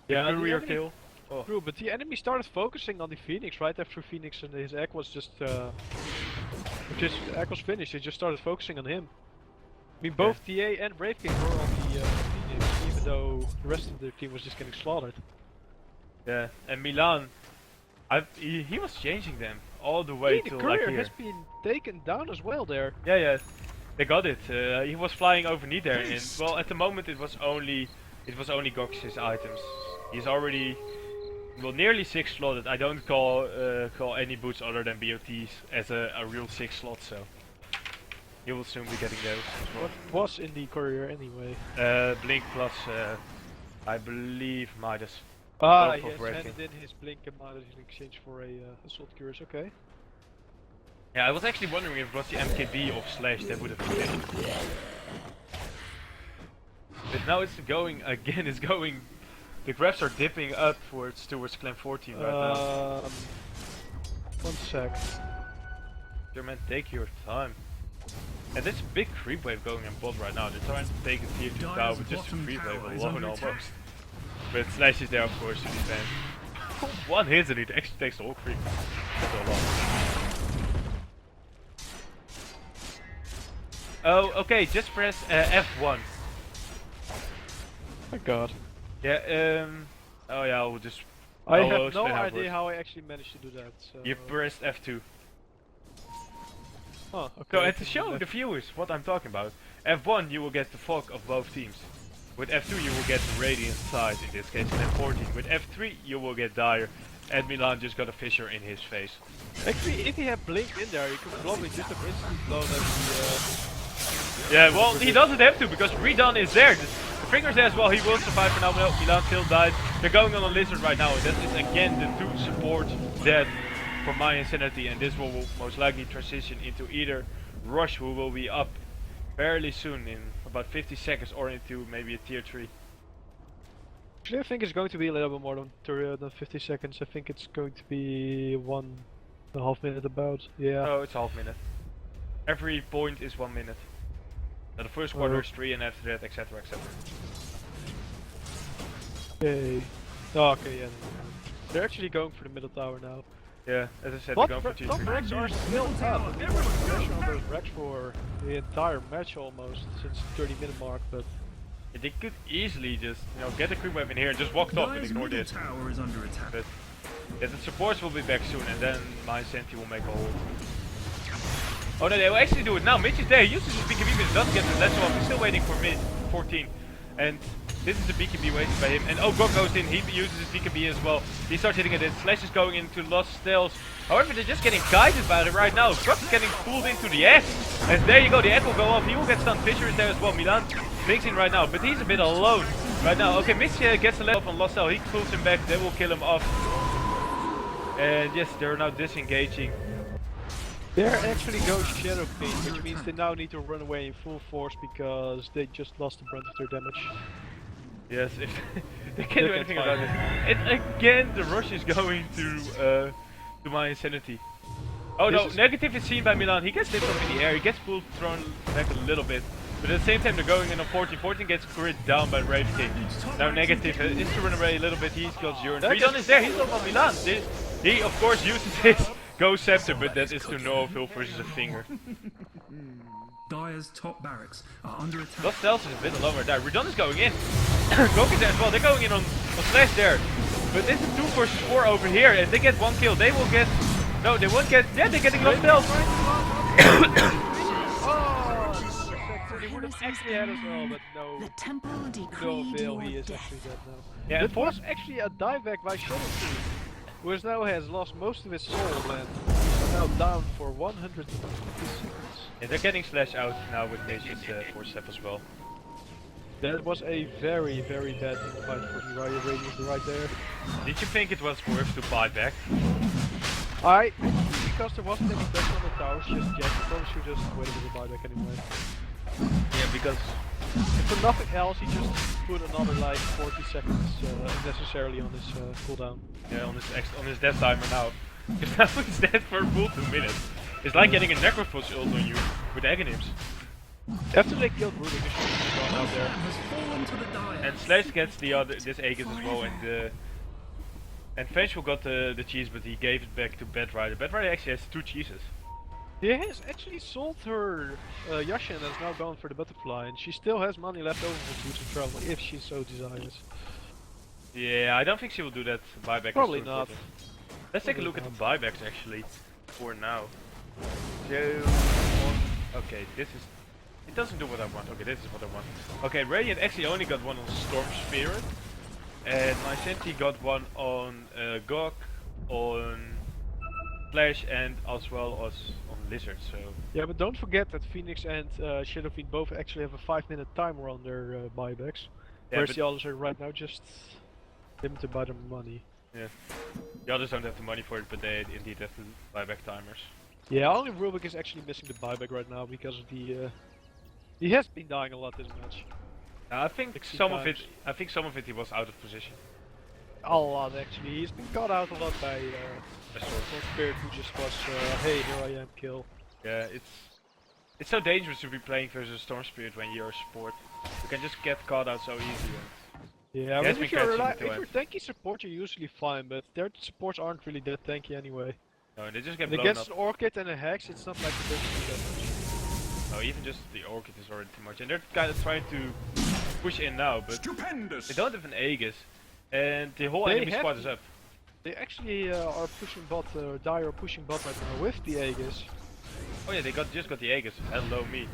Yeah, the rear kill. Oh. True, but the enemy started focusing on the Phoenix right after Phoenix and his egg was just egg was finished. They just started focusing on him. I mean, both DA and Brave King were on the Phoenix, even though the rest of the team was just getting slaughtered. Yeah, and Milan, he was changing them all the way The to courier like here. has been taken down as well there. Yeah, they got it. He was flying over knee there, and well, at the moment it was only Gox's items. He's already nearly 6 slotted. I don't call any boots other than BOTs as a real 6 slot, so he will soon be getting those as well. What was in the courier anyway? Blink plus, I believe Midas. Ah, Both he of has Brave King. handed in his blink and Midas in exchange for a assault curious. Okay. Yeah, I was actually wondering if it was the MKB of Slash that would have been it. But now it's going again. It's going. The graphs are dipping upwards towards Clan 14 right now. 1 sec. Dear man, take your time. And there's a big creep wave going in bot right now. They're trying to take a tier 2 tower with just a creep wave alone almost. But Slash is there of course to defend. 1 hit and it actually takes the whole creep. That's a lot. Oh, okay, just press F1. My god. Yeah, oh yeah, I'll just... I I'll have no explain how it idea works. how I actually managed to do that. So. You pressed F2. Oh, okay. So, and to show the viewers what I'm talking about, F1 you will get the fog of both teams. With F2 you will get the radiant side in this case, and F14. With F3 you will get dire, and Milan just got a fissure in his face. Actually, if he had blinked in there, he could probably just have instantly blown up the. Yeah, well, he doesn't have to because Redon is there. The Finger's there as well, he will survive for now. No, Milan still died. They're going on a lizard right now, and that is again the 2 support dead for mYinsanity, and this will most likely transition into either Rush, who will be up fairly soon in about 50 seconds, or into maybe a tier 3. Actually, I think it's going to be a little bit more than 50 seconds. I think it's going to be 1.5 minute about. Yeah. Oh, it's half minute. Every point is 1 minute. Now the first quarter is 3, and after that, etc, etc. Okay. Oh, okay, yeah. They're actually going for the middle tower now. Yeah, as I said, But they're going for tier top 3. racks are still up. They were pressure on those racks for the entire match almost, since the 30-minute mark, but... Yeah, they could easily just, get a creep wave in here and just walk off and Dire's ignore middle this. tower is under attack. But yeah, the supports will be back soon, and then mYinsanity will make a hold. Oh no, they will actually do it now. Mitch is there, he uses his BKB, but doesn't get the let's off. He's still waiting for mid 14. And this is the BKB waiting by him. And oh, Gok goes in, he uses his BKB as well. He starts hitting it in. Slash is going into Lost Stealth. However, they're just getting guided by it right now. Gok is getting pulled into the egg. And there you go, the egg will go off. He will get stunned. Fisher is there as well. Milan blinks in right now, but he's a bit alone right now. Okay, Mitch gets the let off on Lost Stealth. He pulls him back, they will kill him off. And yes, they're now disengaging. They're actually going Shadow Fiend, which means they now need to run away in full force because they just lost the brunt of their damage. Yes, if they can't do anything about it. And again, the rush is going to mYinsanity. Oh no, negative is seen by Milan. He gets lifted up in the air. He gets pulled, thrown back a little bit. But at the same time, they're going in on 14. 14 gets crit down by Brave King. Now negative is to run away a little bit. He's got Zurn. Redon is there. He's not on Milan. He of course uses his Ghost Scepter, but that is to no avail versus a finger. Dire's top barracks are under attack. Lost Stealth is a bit lower there. Redon is going in. Gok is there as well. They're going in on Slash there. But it's a 2 versus 4 over here. And they get 1 kill. They will get... No, they won't get... Yeah, they're getting Lost Stealth. He would have actually had as well, but no. The temple No decreed avail, your he is death. actually dead now. Yeah, It was actually a dieback by Shadow Fiend, who now has lost most of his soul and is now down for 150 seconds. Yeah, they're getting Slash out now with Nature's 4-step as well. That was a very, very bad fight for the Riot Radiant right there. Did you think it was worth to buy back? Because there wasn't any pressure on the towers just yet, I probably should just wait with the buyback anyway. Yeah, because... If for nothing else, he just put another like 40 seconds unnecessarily on his cooldown. Yeah, on his death timer now. Because now he's dead for a full 2 minutes. It's like getting a Necrophos ult on you with Aghanim's. After they killed Rudy, they should have gone out there. Has fallen to the Dire. And Slash gets this Aegis as well, and And Vengeful got the cheese, but he gave it back to Bedrider. Bedrider actually has 2 cheeses. She has actually sold her Yasha and has now gone for the butterfly, and she still has money left over for future travel if she so desires. Yeah, I don't think she will do that buyback. Probably is too not. important. Let's take a Probably look at the not. buybacks actually, for now. Okay, this is... It doesn't do what I want. Okay, this is what I want. Okay, Radiant actually only got one on Storm Spirit. And mYinsanity got one on Gok, on Flash, and as well as on Lizard, so... Yeah, but don't forget that Phoenix and Shadow Fiend both actually have a 5-minute timer on their buybacks. Yeah, Whereas but- the others are right now just limited by their money. Yeah. The others don't have the money for it, but they indeed have the buyback timers. Yeah, only Rubik is actually missing the buyback right now because of the... he has been dying a lot this match. I think 60 some of it. times. I think some of it he was out of position. A lot actually. He's been caught out a lot by That's all. one Spirit who just was, hey, here I am, kill. Yeah, it's so dangerous to be playing versus Storm Spirit when you're a support. You can just get caught out so easily. Yeah, Yes, but we if catch you're, him if to you're end. tanky support, you're usually fine, but their supports aren't really that tanky anyway. No, they just get And blown against up. an Orchid and a Hex, it's not like it doesn't do that much. No, even just the Orchid is already too much. And they're kind of trying to push in now, but Stupendous! they don't have an Aegis. And the whole They enemy have squad to- is up. They actually are pushing bot, Dire are pushing bot right now with the Aegis. Oh yeah, they just got the Aegis. Hello me.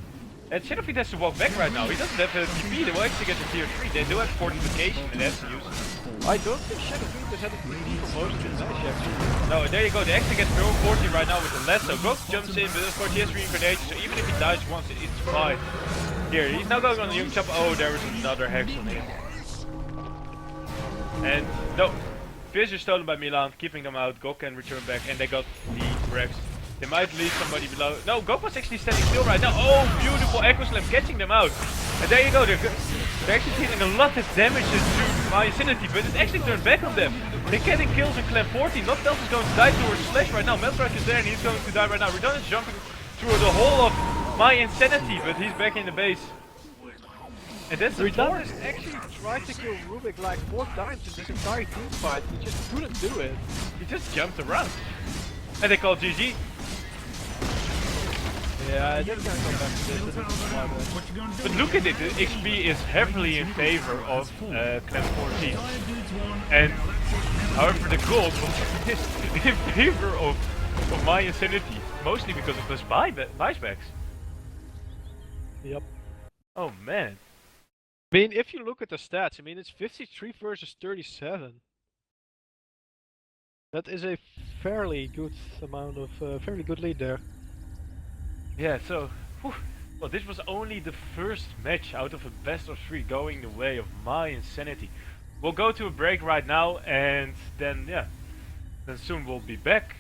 And Shadowfiend has to walk back right now. He doesn't have a TP. They will actually get the tier 3. They do have fortification and they have to use it. I don't think Shadow Fiend has had a TP for most of the match actually. No, there you go. They actually get 40 right now with the lasso. Gok jumps in, but of course he has reincarnation, so even if he dies once, it's fine. Here, he's now going on the Young Chop. Oh, there was another hex on him. And no, Fizz is stolen by Milan, keeping them out. Gok can return back, and they got the Rex. They might leave somebody below. No, Gok was actually standing still right now. Oh, beautiful Echo Slam catching them out. And there you go. They're actually dealing a lot of damage to mYinsanity, but it actually turned back on them. They're getting kills in Clan 14. Noctelf is going to die towards Slash right now. Meltrak is there and he's going to die right now. Redon is jumping through the whole of mYinsanity, but he's back in the base. And that's the Redon fourth. has actually tried to kill Rubik like 4 times in this entire team fight. He just couldn't do it. He just jumped around. And they call GG. Yeah, they're gonna go back to this. What you gonna do? But look at it, the XP is heavily in favor of Clan 14. And however the gold was in favor of mYinsanity. Mostly because of those buybacks. Yep. Oh man. I mean, if you look at the stats, I mean, it's 53 versus 37. That is a fairly good amount of, fairly good lead there. Yeah, so, whew, well, this was only the first match out of a best of 3 going the way of mYinsanity. We'll go to a break right now, and then, yeah, then soon we'll be back.